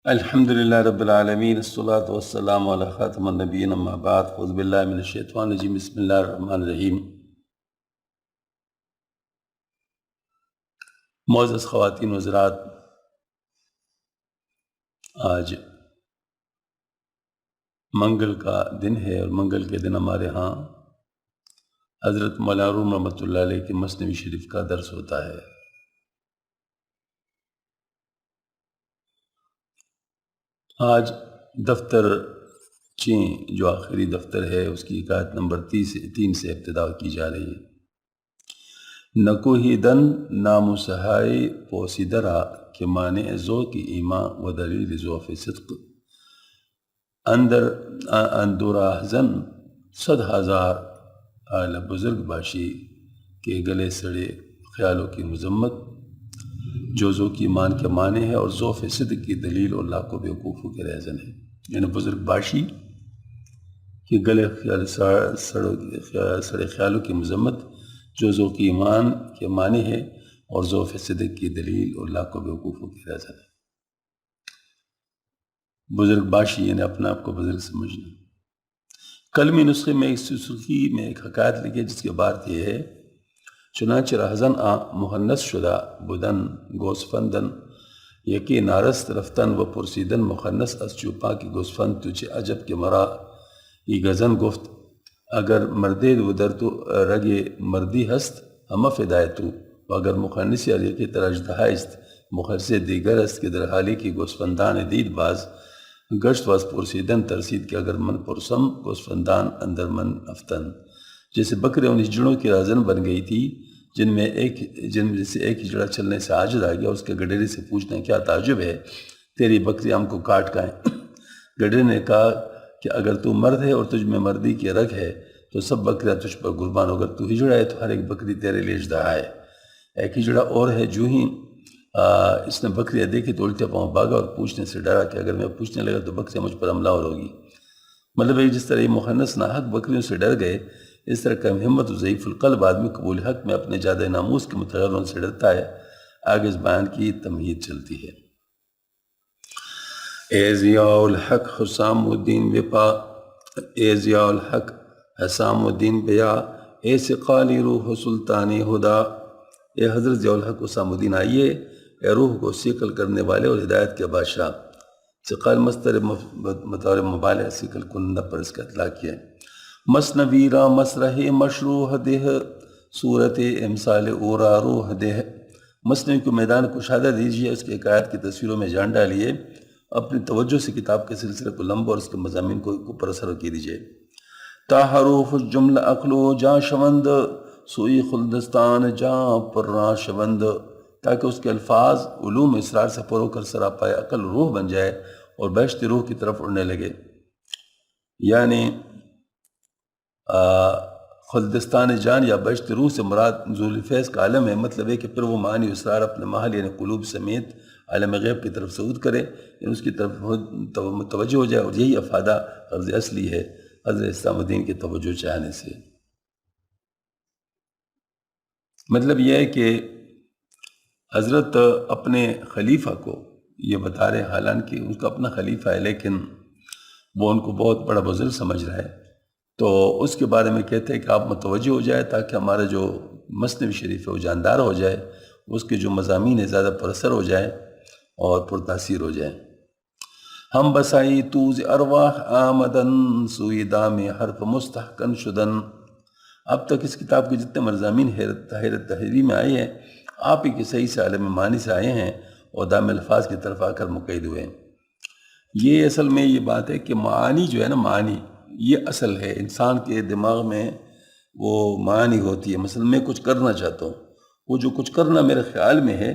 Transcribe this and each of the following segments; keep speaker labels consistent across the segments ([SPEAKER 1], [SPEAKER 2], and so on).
[SPEAKER 1] الحمد للہ رب العالمین الصلاۃ والسلام علی خاتم النبیین اما بعد اعوذ باللہ من الشیطان الرجیم بسم اللہ الرحمن الرحیم۔ معزز خواتین و حضرات، آج منگل کا دن ہے اور منگل کے دن ہمارے ہاں حضرت مولانا روم رحمۃ اللہ علیہ کے مثنوی شریف کا درس ہوتا ہے۔ آج دفتر چین جو آخری دفتر ہے اس کی آیت نمبر 3 سے ابتدا کی جا رہی ہے۔ نکوہی دن نام سہائی پوسیدرا کے معنی زو کی ایما و دلیل ضعف صدق اندورا زن 100,000 اعلی بزرگ باشی کے گلے سڑے خیالوں کی مذمت جو ذو کی ایمان کے معنی ہے اور ضعف صدق کی دلیل اور لاکھوں بیوقوفوں کے رہزن ہے، یعنی بزرگ باشی کے گلے سڑے خیالوں کی مذمت جو ذو کی ایمان کے معنی ہے اور ضعف صدق کی دلیل اور لاکھوں بیوقوفوں کے رہزن ہے۔ بزرگ باشی یعنی اپنا آپ کو بزرگ سمجھنا۔ کلمی نسخے میں ایک سرخی میں ایک حکایت لکھی جس کے بعد یہ ہے: چنانچہ رہزن مہنث شدہ بدن گوسفندن یکی نارست رفتن و پرسیدن مخنث از چوپا کی گوسفند تجھے عجب کے مرا ای گزن گفت اگر مردے و در تو رگے مردی ہست ہم فدایتو و اگر مخنثی اور یکی تراجدہ است مخرص دیگر است کہ در حالی کی گوسفندان دید باز گشت واس پرسیدن ترسید کہ اگر من پرسم گوسفندان اندر من افتن، جیسے بکرے ان ہجڑوں کی رازن بن گئی تھی جن میں سے ایک ہجڑا چلنے سے عاجز آ گیا۔ اس کے گڈیرے سے پوچھنا کیا تعجب ہے، تیری بکری ہم کو کاٹ کھائیں۔ گڈیرے نے کہا کہ اگر تو مرد ہے اور تجھ میں مردی کی رگ ہے تو سب بکریاں تجھ پر قربان، اگر تو ہجڑا ہے تو ہر ایک بکری تیرے لیے اژدہا ہے۔ ایک ہجڑا اور ہے، جو ہی اس نے بکریاں دیکھی تو الٹے پاؤں بھاگا اور پوچھنے سے ڈرا کہ اگر میں پوچھنے لگا تو بکریاں مجھ پر حملہ ہوگی۔ مطلب ہے جس طرح یہ مخنث ناحق بکریوں سے ڈر گئے، اس طرح کم ہمت و ضعیف القلب آدمی قبول حق میں اپنے جادہ ناموس کے متغیروں سے ڈرتا ہے۔ آگے اس بیان کی تمہید چلتی ہے۔ اے ضیاء الحق حسام الدین بپا، اے ضیاء الحق حسام الدین بیا، اے سقالی روح سلطانی ہدا، اے حضرت ضیاء الحق حسام الدین آئیے، اے روح کو سیکل کرنے والے اور ہدایت کے بادشاہ۔ سقال مصدر مطور مبالغہ سیکل کنندہ پر اس کا اطلاق کیا ہے۔ مثنوی را مسرح مشروح دہ صورت امثال اورا روح دہ، مثنوی کو میدان کشادہ دیجیے، اس کے حکایت کی تصویروں میں جان ڈالیے، اپنی توجہ سے کتاب کے سلسلے کو لمبا اور اس کے مضامین کو پرسر کی دیجیے۔ تا حروف جملہ اقلو جاں شوند سوئی خلدستان جاں پر شوند، تاکہ اس کے الفاظ علوم اسرار سے پرو کر سراپائے عقل روح بن جائے اور بہشتی روح کی طرف اڑنے لگے۔ یعنی خلدستان جان یا بہشتی روح سے مراد ذوال فیض کا عالم ہے، مطلب ہے کہ پھر وہ معانی اسرار اپنے محل یعنی قلوب سمیت عالم غیب کی طرف صعود کرے، یعنی اس کی طرف متوجہ ہو جائے، اور یہی افادہ غرض اصلی ہے حضرت اسلام الدین کی توجہ چاہنے سے۔ مطلب یہ ہے کہ حضرت اپنے خلیفہ کو یہ بتا رہے، حالانکہ اس کا اپنا خلیفہ ہے لیکن وہ ان کو بہت بڑا بزرگ سمجھ رہا ہے، تو اس کے بارے میں کہتے ہیں کہ آپ متوجہ ہو جائے تاکہ ہمارا جو مثنوی شریف ہے وہ جاندار ہو جائے، اس کے جو مضامین ہے زیادہ پرثر ہو جائے اور پرتاثیر ہو جائے۔ ہم بسائی توز ارواح آمدن سوئی دام حرف مستحکن شدن، اب تک اس کتاب کے جتنے مضامین حیرت تحریری میں آئے ہیں آپ ہی کے صحیح سے عالم معنی سے آئے ہیں اور دام الفاظ کی طرف آ کر مقید ہوئے ہیں۔ یہ اصل میں یہ بات ہے کہ معانی جو ہے نا، معانی یہ اصل ہے انسان کے دماغ میں، وہ معانی ہوتی ہے۔ مثلا میں کچھ کرنا چاہتا ہوں، وہ جو کچھ کرنا میرے خیال میں ہے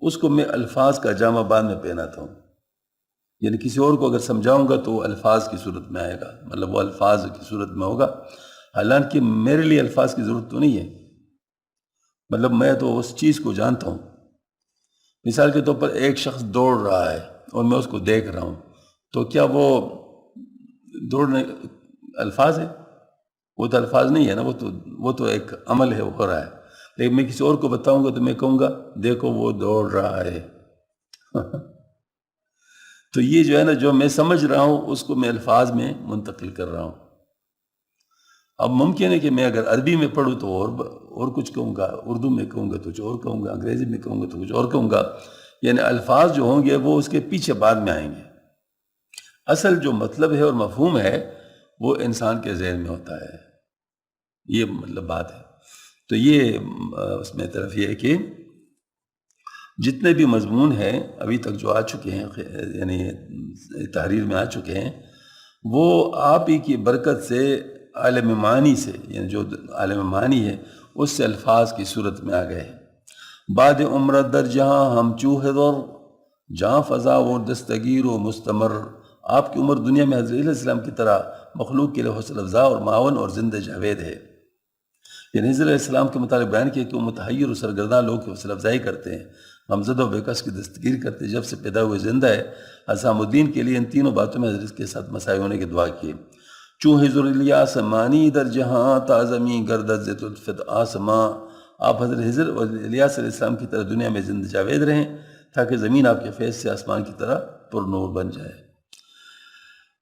[SPEAKER 1] اس کو میں الفاظ کا جامہ بعد میں پہناتا ہوں، یعنی کسی اور کو اگر سمجھاؤں گا تو وہ الفاظ کی صورت میں آئے گا، مطلب وہ الفاظ کی صورت میں ہوگا، حالانکہ میرے لیے الفاظ کی ضرورت تو نہیں ہے، مطلب میں تو اس چیز کو جانتا ہوں۔ مثال کے طور پر ایک شخص دوڑ رہا ہے اور میں اس کو دیکھ رہا ہوں، تو کیا وہ دوڑنے الفاظ ہے؟ وہ تو الفاظ نہیں ہے نا، وہ تو ایک عمل ہے، وہ ہو رہا ہے۔ لیکن میں کسی اور کو بتاؤں گا تو میں کہوں گا دیکھو وہ دوڑ رہا ہے۔ تو یہ جو ہے نا، جو میں سمجھ رہا ہوں اس کو میں الفاظ میں منتقل کر رہا ہوں. اب ممکن ہے کہ میں اگر عربی میں پڑھوں تو اور کچھ کہوں گا، اردو میں کہوں گا تو کچھ اور کہوں گا، انگریزی میں کہوں گا تو کچھ اور کہوں گا. یعنی الفاظ جو ہوں گے وہ اس کے پیچھے بعد میں آئیں گے. اصل جو مطلب ہے اور مفہوم ہے وہ انسان کے ذہن میں ہوتا ہے. یہ مطلب بات ہے. تو یہ اس میں طرف یہ ہے کہ جتنے بھی مضمون ہیں ابھی تک جو آ چکے ہیں، یعنی تحریر میں آ چکے ہیں، وہ آپ ہی کی برکت سے عالم معنی سے، یعنی جو عالم معنی ہے اس سے الفاظ کی صورت میں آ گئے ہیں. بعد عمرت در جہاں ہم چوہ دور، جہاں فضا و دستگیر و مستمر. آپ کی عمر دنیا میں حضرت علیہ السلام کی طرح مخلوق کے لیے حوصلہ افزا اور معاون اور زندہ جاوید ہے. یعنی حضرت علیہ السلام کے متعلق بیان کیا کہ وہ متحیر و سرگرداں لوگ کی حوصلہ افزائی کرتے ہیں، غمزدہ و بےکس کی دستگیر کرتے ہیں. جب سے پیدا ہوئے زندہ ہے. حسام الدین کے لیے ان تینوں باتوں میں حضرت کے ساتھ مسائی ہونے کی دعا کی. چوں حضر الیاس مانی در جہاں تعظمی گردت ز الفت آسماں. آپ حضرت حضر اور الیاس علیہ السلام کی طرح دنیا میں زندہ جاوید رہیں تاکہ زمین آپ کے فیض سے آسمان کی طرح پر نور بن جائے.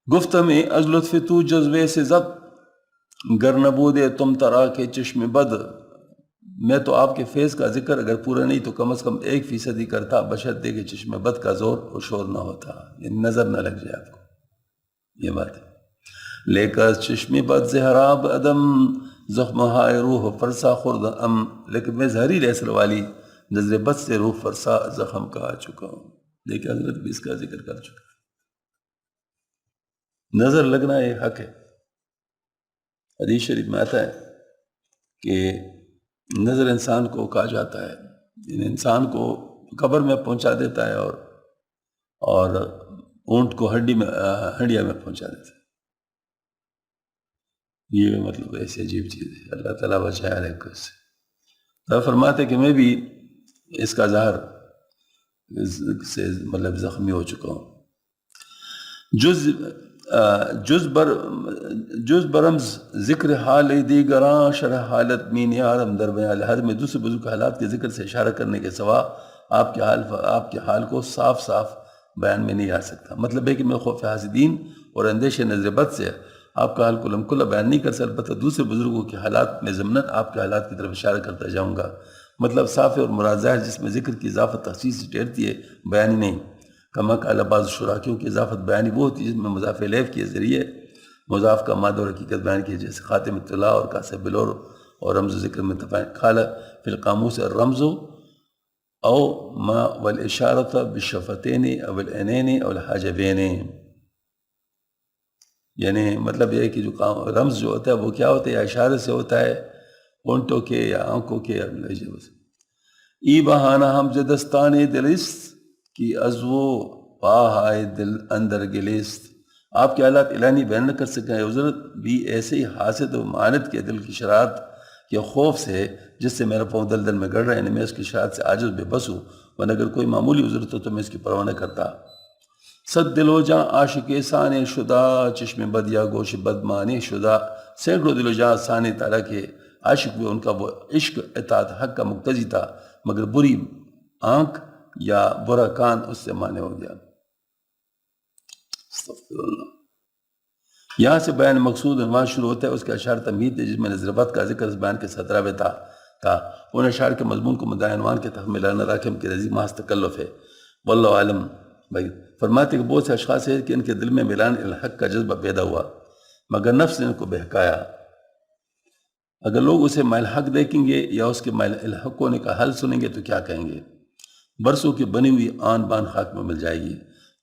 [SPEAKER 1] گفتہ میں از لطف تو جذبے سے زد، گر نبودے تم ترا کے چشم بد. میں تو آپ کے فیض کا ذکر اگر پورا نہیں تو کم از کم 1% ہی کرتا، بشرطے کہ چشم بد کا زور اور شور نہ ہوتا، یعنی نظر نہ لگ جائے آپ کو. یہ بات ہے. لے کر چشم بد زہراب عدم، زخم ہائے روح فرسا خرد ام. لیکن میں زہریل اثر والی نظر بد سے روح فرسا زخم کا آ چکا ہوں. لیکن حضرت بھی اس کا ذکر کر چکا. نظر لگنا ایک حق ہے. حدیث شریف میں آتا ہے کہ نظر انسان کو کہا جاتا ہے، یعنی انسان کو قبر میں پہنچا دیتا ہے اور اونٹ کو ہڈیا میں پہنچا دیتا ہے. یہ مطلب ایسی عجیب چیز ہے. اللہ تعالیٰ بچائے علیہ کو اس سے. تو فرماتے کہ میں بھی اس کا ظاہر سے مطلب زخمی ہو چکا ہوں. جز برمز ذکر حال دیگراں شرح حالت مین یارم در بیان. ہر میں دوسرے بزرگ حالات کے ذکر سے اشارہ کرنے کے سوا آپ کے حال کو صاف صاف بیان میں نہیں آ سکتا. مطلب ہے کہ میں خوف حاسدین اور اندیش نظر بد سے آپ کا حال کلم کلا بیان نہیں کر سکتا، البتہ دوسرے بزرگوں کے حالات میں ضمناً آپ کے حالات کی طرف اشارہ کرتا جاؤں گا. مطلب صاف اور مراد ظاہر جس میں ذکر کی اضافت تخصیص سے ٹھہرتی ہے، بیانی نہیں. کما قال بعض شرح، کیونکہ اضافت بیانی وہ ہوتی ہے جس میں مضاف الیہ کے ذریعے مضاف کا مادہ اور حقیقت بیان کی، جیسے خاتم اطلاع اور کاسب بلور اور رمز ذکر میں تفاعل. قال فی القاموس الرمز او ما والاشارۃ بالشفتین او العینین او الحاجبین. یعنی مطلب یہ ہے کہ جو رمز جو ہوتا ہے وہ کیا ہوتا ہے، یا اشارے سے ہوتا ہے اونٹوں کے یا آنکھوں کے یا لہجے سے. ای بہانہ ہم دستان دلست کی ازو پاہائے دل اندر گلیست. آپ کے حالات اعلانی بیان نہ کر سکیں. حضرت بھی ایسے ہی حاسد و معاند کے دل کی شرارت کے خوف سے جس سے میرا پاؤں دل دل میں گڑ رہا ہے، یعنی میں اس کی شرارت سے عاجز بے بس ہوں، ورنہ اگر کوئی معمولی حضرت ہو تو میں اس کی پرواہ نہ کرتا. صد دل و جاں عاشق سانے شدہ، چشم بد یا گوش بد مانے شدہ. سینکڑوں دل و جاں سانے تعالیٰ کے عاشق بھی، ان کا وہ عشق اطاعت حق کا مقتضی تھا، مگر بری آنکھ یا برا کان اس سے مانے ہو گیا. استغفر اللہ. یہاں سے بیان مقصود عنوان شروع ہوتا ہے. اس کا اشار تمہید ہے جس میں نظر بد کا ذکر اس بیان کے 17ویں تھا. ان اشار کے مضمون کو مدعا عنوان کے تحت ملانا راکم کی رضی محض تکلف ہے. واللہ عالم. بھائی فرماتے کہ بہت سے اشخاص ہیں کہ ان کے دل میں ملان الحق کا جذبہ پیدا ہوا، مگر نفس نے ان کو بہکایا. اگر لوگ اسے مائل حق دیکھیں گے یا اس کے مائل الحق ہونے کا حل سنیں گے تو کیا کہیں گے؟ برسوں کی بنی ہوئی آن بان خاک میں مل جائے گی.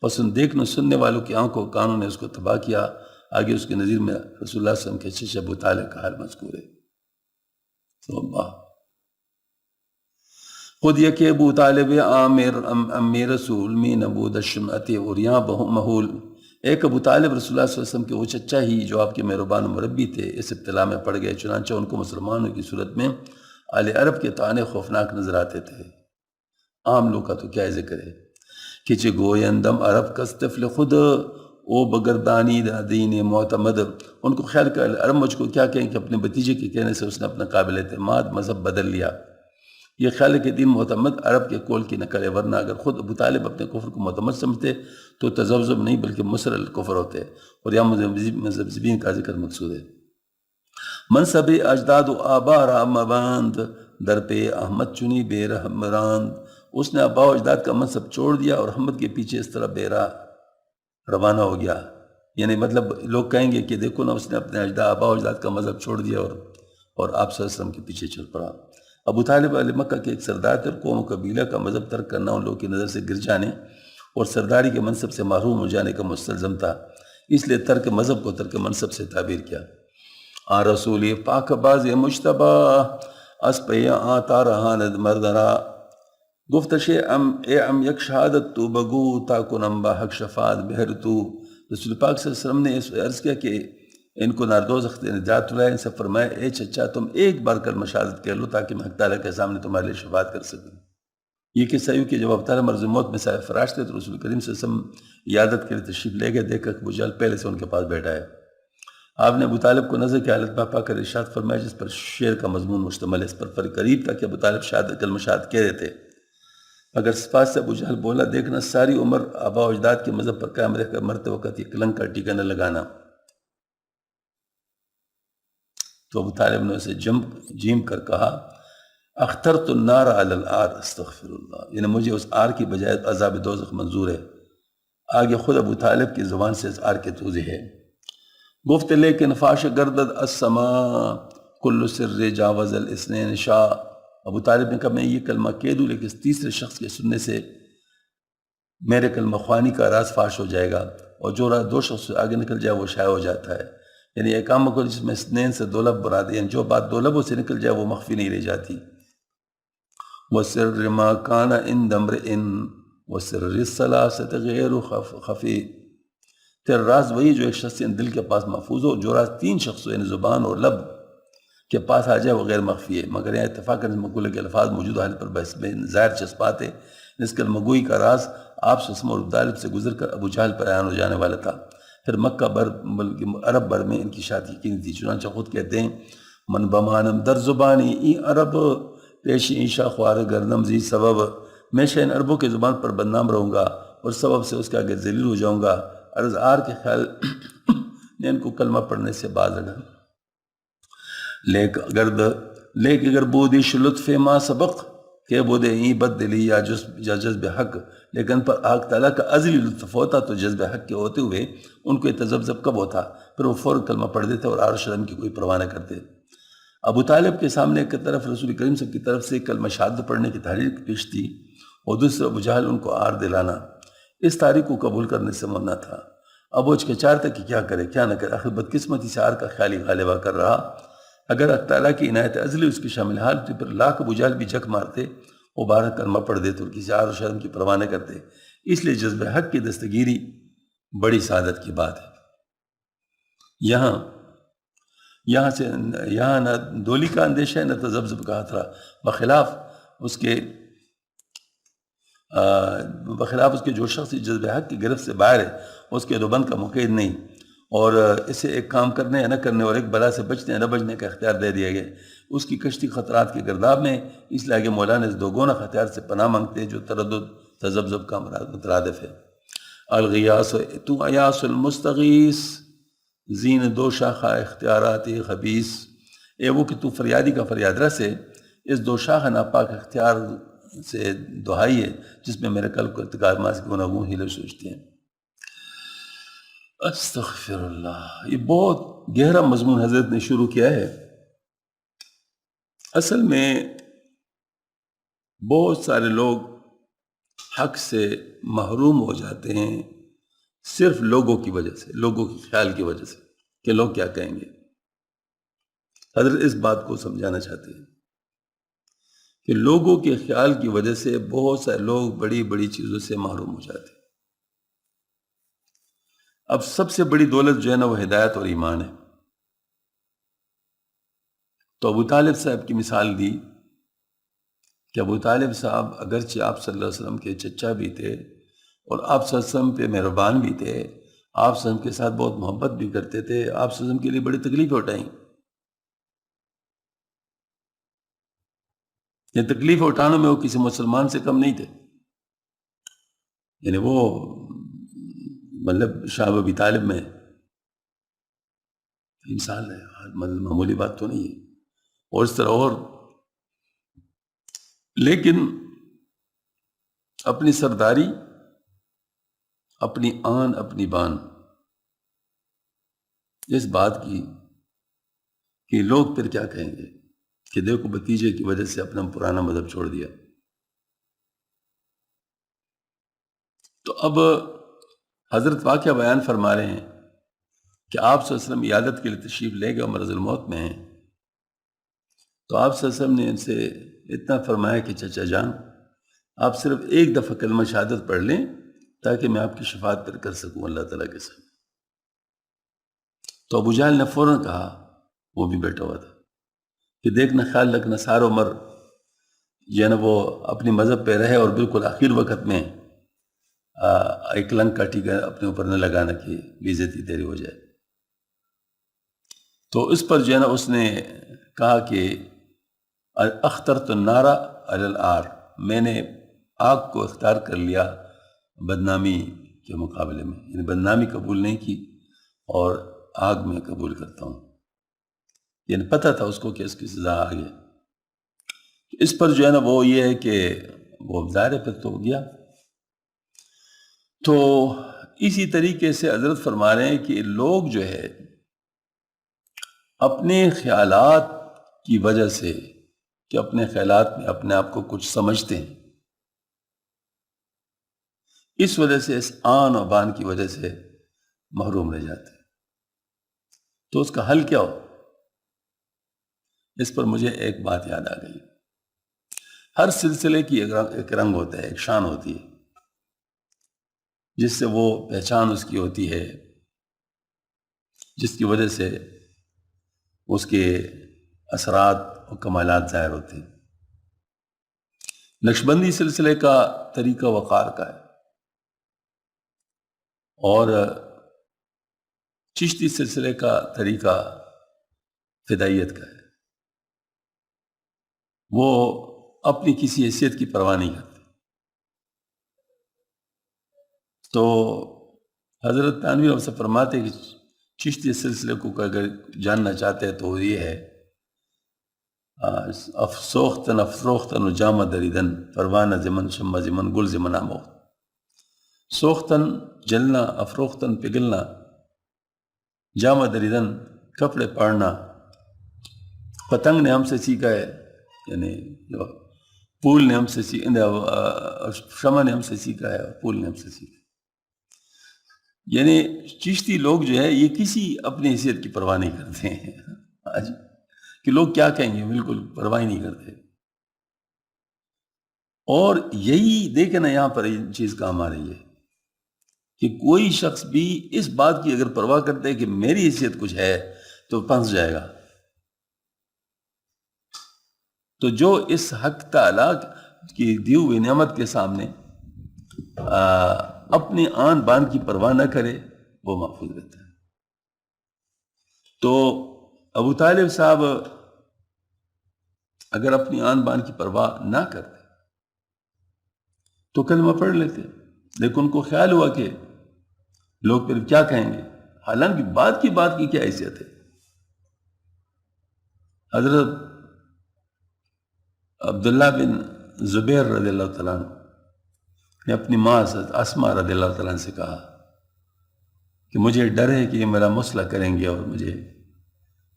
[SPEAKER 1] پس ان دیکھنے سننے والوں کی آنکھوں کانوں نے اس کو تباہ کیا. آگے اس کے نظیر میں رسول اللہ صلی اللہ علیہ وسلم کے چچا ابو طالب کا حال مذکور ہے. خود یک ابو طالب عامر امی رسول می نبود الشمعتی اور یہاں محول. ایک ابو طالب رسول اللہ صلی اللہ علیہ وسلم کے وہ چچا ہی جو آپ کے مہربان مربی تھے اس ابتلا میں پڑ گئے. چنانچہ ان کو مسلمانوں کی صورت میں آل عرب کے طعنے خوفناک نظر آتے تھے. عام لوگ کا تو کیا ذکر ہے. کچھ گویندم عرب کستفل خود او بگردانی دین معتمد. ان کو خیال کر عرب مجھ کو کیا کہیں کہ اپنے بتیجے کے کہنے سے اس نے اپنا قابل اعتماد مذہب بدل لیا. یہ خیال ہے کہ دین معتمد عرب کے قول کی نقل ہے، ورنہ اگر خود ابو طالب اپنے کفر کو معتمد سمجھتے تو تذبذب نہیں بلکہ مصر الکفر ہوتے، اور یہاں مذہبین کا ذکر مقصود ہے۔ منصب اجداد و آبا را مباند، در پہ احمد چنی بے رحم راند۔ اس نے آبا و اجداد کا منصب چھوڑ دیا اور احمد کے پیچھے اس طرح بے راہ روانہ ہو گیا۔ یعنی مطلب لوگ کہیں گے کہ دیکھو نا، اس نے اپنے آبا و اجداد کا مذہب چھوڑ دیا اور آپ صلی اللہ علیہ وسلم کے پیچھے چل پڑا۔ ابو طالب اہل مکہ کے ایک سردار تھے، اور قوم و قبیلہ کا مذہب ترک کرنا ان لوگوں کی نظر سے گر جانے اور سرداری کے منصب سے محروم ہو جانے کا مستلزم تھا، اس لیے ترک مذہب کو ترک منصب سے تعبیر کیا۔ آ رسول پاک باز مجتبہ اس پہ آتا رہاند مردرا، گفتش اے ام یک شہادت تو بگو تا کنم با حق شفاعت بہر تو۔ رسول پاک صلی اللہ علیہ وسلم نے اس عرض کیا کہ ان کو ناردوزخ سے نجات لائے، ان سے فرمائے اے چچا تم ایک بار کلمہ شہادت کہہ لو تاکہ میں حق تعالیٰ کے سامنے تمہارے لیے شفاعت کر سکوں۔ یہ قصہ یوں کہ جب ابو طالب مرض موت میں صاحب فراش تھے تو رسول کریم صلی اللہ علیہ وسلم عیادت کے لیے تشریف لے گئے، دیکھا کہ ابو جہل پہلے سے ان کے پاس بیٹھا ہے۔ آپ نے ابو طالب کو نظر کی حالت پا کر ارشاد فرمایا جس پر شعر کا مضمون مشتمل ہے، اس پر قریب تھا کہ ابو طالب کلمہ شہادت کہہ رہے تھے، اگر صفات سے ابو جہل بولا، دیکھنا ساری عمر آبا و اجداد کے مذہب پر قائم رہ کر مرتے وقت یہ کلنگ کا ٹیکا نہ لگانا۔ تو ابو طالب نے اسے جیم کر کہا اخترت النار علی العار استغفر اللہ، یعنی مجھے اس آر کی بجائے عذاب دوزخ منظور ہے۔ آگے خود ابو طالب کی زبان سے اس آر کے توضیح ہے۔ گفت لیکن فاش گردد السماء کل سر جاوز الاثنین شاء، ابو طالب نے کہا میں یہ کلمہ کہہ دوں لیکن اس تیسرے شخص کے سننے سے میرے کلمہ خوانی کا راز فاش ہو جائے گا، اور جو راز دو شخص سے آگے نکل جائے وہ شائع ہو جاتا ہے۔ یعنی ایک کام کو جس میں اثنین سے دو لب براد، یعنی جو بات دو لبوں سے نکل جائے وہ مخفی نہیں رہ جاتی۔ وَسِرِّ مَا كَانَ عِنْدَ امْرِئٍ وَسِرِّ الثَّلَاثَةِ غَيْرُ خَفِي، تیرا راز وہی جو ایک شخص کے دل کے پاس محفوظ ہو، جو راز تین شخصوں یعنی زبان اور لب کے پاس آ جائے وہ غیر مخفی ہے، مگر یہاں اتفاقاً مقولے کے الفاظ موجود حالت پر بحث میں ظاہر چسپاتے، اس کلمہ گوئی کا راز آپ سے اور ابو طالب سے گزر کر ابو جہل پر عیان ہو جانے والا تھا۔ پھر مکہ بر بلکہ عرب بر میں ان کی شادی یقینی تھی، چنانچہ خود کہتے ہیں من بمانم در زبانی ای عرب پیش عیشا خوار گردم زی سبب، میں ان عربوں کے زبان پر بدنام رہوں گا اور سبب سے اس کے آگے ذلیل ہو جاؤں گا۔ عرض آر کے خیال نے ان کو کلمہ پڑھنے سے باز رکھا، لیک اگر بودیش لطف ما سبق کہ بودے این بد دلی یا جذب حق، لیکن پر آگ تعالیٰ کا ازلی لطف ہوتا تو جذب حق کے ہوتے ہوئے ان کو یہ تذبذب کب ہوتا، پھر وہ فوراً کلمہ پڑھ دیتے اور آر و شرم کی کوئی پرواہ نہ کرتے۔ ابو طالب کے سامنے ایک طرف رسول کریم صلی اللہ علیہ وسلم کی طرف سے کلمہ شہادت پڑھنے کی تحریک پیش تھی، اور دوسرے ابو جہل ان کو آر دلانا، اس تحریک کو قبول کرنے سے منع تھا۔ اب وہ ہچکچار تھا کہ کیا کرے کیا نہ کرے، آخر بدقسمتی سے آر کا خیال ہی غالبہ کر رہا۔ اگر اللہ تعالیٰ کی عنایت ازلی اس کی شامل حال تھی، پھر لاکھ ابو جہل بھی جھک مارتے، وہ بارہ کلمہ پڑھ دیتے اور کسی آر و شرم کی پرواہ نہ کرتے۔ اس لیے جذب حق کی دستگیری بڑی سعادت کی بات ہے۔ یہاں نہ دولی کا اندیشہ ہے نہ تذبذب کا خطرہ، بخلاف اس کے جو شخص جذب حق کی گرفت سے باہر ہے اس کے دوبند کا مقید نہیں، اور اسے ایک کام کرنے یا نہ کرنے اور ایک بلا سے بچنے یا نہ بچنے کا اختیار دے دیا گیا، اس کی کشتی خطرات کے گرداب میں، اس لیے آگے مولانا اس دوگونہ خطیار سے پناہ مانگتے جو تردد تذبذب کا مترادف ہے۔ الغیاس تو ایاس المستغیث زین دو شاخہ اختیارات خبیث، اے وہ کہ تو فریادی کا فریاد رس ہے، اس دو شاخہ ناپاک اختیار سے دہائی ہے جس میں میرے قلب کو ارتکاب ماس کے گناہوں ہی سوچتے ہیں۔ استغفر اللہ، یہ بہت گہرا مضمون حضرت نے شروع کیا ہے۔ اصل میں بہت سارے لوگ حق سے محروم ہو جاتے ہیں صرف لوگوں کی وجہ سے، لوگوں کے خیال کی وجہ سے کہ لوگ کیا کہیں گے۔ حضرت اس بات کو سمجھانا چاہتے ہیں کہ لوگوں کے خیال کی وجہ سے بہت سارے لوگ بڑی بڑی چیزوں سے محروم ہو جاتے ہیں۔ اب سب سے بڑی دولت جو ہے نا وہ ہدایت اور ایمان ہے۔ تو ابو طالب صاحب کی مثال دی کہ ابو طالب صاحب اگرچہ آپ صلی اللہ علیہ وسلم کے چچا بھی تھے اور آپ صلی اللہ علیہ وسلم پہ مہربان بھی تھے، آپ صلی اللہ علیہ وسلم کے ساتھ بہت محبت بھی کرتے تھے، آپ صلی اللہ علیہ وسلم کے لیے بڑی تکلیفیں اٹھائیں، یہ تکلیف اٹھانے میں وہ کسی مسلمان سے کم نہیں تھے. یعنی وہ مطلب شاہ ابی طالب میں 3 سال ہے، مطلب معمولی بات تو نہیں ہے، اور اس طرح اور. لیکن اپنی سرداری، اپنی آن، اپنی بان اس بات کی کہ لوگ پھر کیا کہیں گے کہ دیکھو بھتیجے کی وجہ سے اپنا پرانا مذہب چھوڑ دیا. تو اب حضرت واقعہ بیان فرما رہے ہیں کہ آپ صلی اللہ علیہ وسلم عیادت کے لیے تشریف لے گئے، مرض الموت میں ہیں. تو آپ صلی اللہ علیہ وسلم نے ان سے اتنا فرمایا کہ چچا جان آپ صرف ایک دفعہ کلمہ شہادت پڑھ لیں تاکہ میں آپ کی شفاعت پر کر سکوں اللہ تعالیٰ کے سامنے. تو ابو جہل نے فوراً کہا، وہ بھی بیٹھا ہوا تھا، کہ دیکھنا خیال رکھنا سار عمر جو ہے نا وہ اپنی مذہب پہ رہے اور بالکل آخر وقت میں ایک لنگ کاٹی کا اپنے اوپر نہ لگانا کہ بے عزتی تیری ہو جائے. تو اس پر جو ہے نا اس نے کہا کہ اخترت النار علی العار، میں نے آگ کو اختیار کر لیا بدنامی کے مقابلے میں، یعنی بدنامی قبول نہیں کی اور آگ میں قبول کرتا ہوں. یعنی پتہ تھا اس کو کہ اس کی سزا آگے. اس پر جو ہے نا وہ یہ ہے کہ وہ ظاہر پہ تو گیا. تو اسی طریقے سے حضرت فرما رہے ہیں کہ لوگ جو ہے اپنے خیالات کی وجہ سے کہ اپنے خیالات میں اپنے آپ کو کچھ سمجھتے ہیں، اس وجہ سے اس آن و بان کی وجہ سے محروم رہ جاتے ہیں. تو اس کا حل کیا ہو؟ اس پر مجھے ایک بات یاد آ گئی. ہر سلسلے کی ایک رنگ ہوتا ہے، ایک شان ہوتی ہے جس سے وہ پہچان اس کی ہوتی ہے، جس کی وجہ سے اس کے اثرات اور کمالات ظاہر ہوتے ہیں. نقشبندی سلسلے کا طریقہ وقار کا ہے اور چشتی سلسلے کا طریقہ فدائیت کا ہے. وہ اپنی کسی حیثیت کی پرواہ نہیں کرتے. تو حضرت تھانوی ہم سے فرماتے ہیں کہ چشتی سلسلے کو اگر جاننا چاہتے ہیں تو یہ ہے افسوختن افروختن و جامع دریدن پروانہ زمن شمع زمن گل زمن آموخت. سوختن جلنا، افروختن پگھلنا، جامع دریدن کپڑے پاڑنا. پتنگ نے ہم سے سیکھا ہے، یعنی پھول نے ہم سے شمع نے ہم سے سیکھا ہے، پھول نے ہم سے سیکھا. یعنی چشتی لوگ جو ہے یہ کسی اپنی حیثیت کی پرواہ نہیں کرتے ہیں آج کہ لوگ کیا کہیں گے، بالکل پرواہ نہیں کرتے. اور یہی دیکھنا یہاں پر یہ چیز کام آ رہی ہے کہ کوئی شخص بھی اس بات کی اگر پرواہ کرتے ہے کہ میری حیثیت کچھ ہے تو پھنس جائے گا. تو جو اس حق تعالیٰ کی دی ہوئی نعمت کے سامنے اپنے آن بان کی پرواہ نہ کرے وہ محفوظ رہتا ہے. تو ابو طالب صاحب اگر اپنی آن بان کی پرواہ نہ کرتے تو کلمہ پڑھ لیتے، لیکن ان کو خیال ہوا کہ لوگ پھر کیا کہیں گے، حالانکہ بات کی کیا حیثیت ہے. حضرت عبداللہ بن زبیر رضی اللہ تعالیٰ عنہ نے اپنی ماں اسماء رضی اللہ تعالیٰ عنہ سے کہا کہ مجھے ڈر ہے کہ یہ میرا مسئلہ کریں گے اور مجھے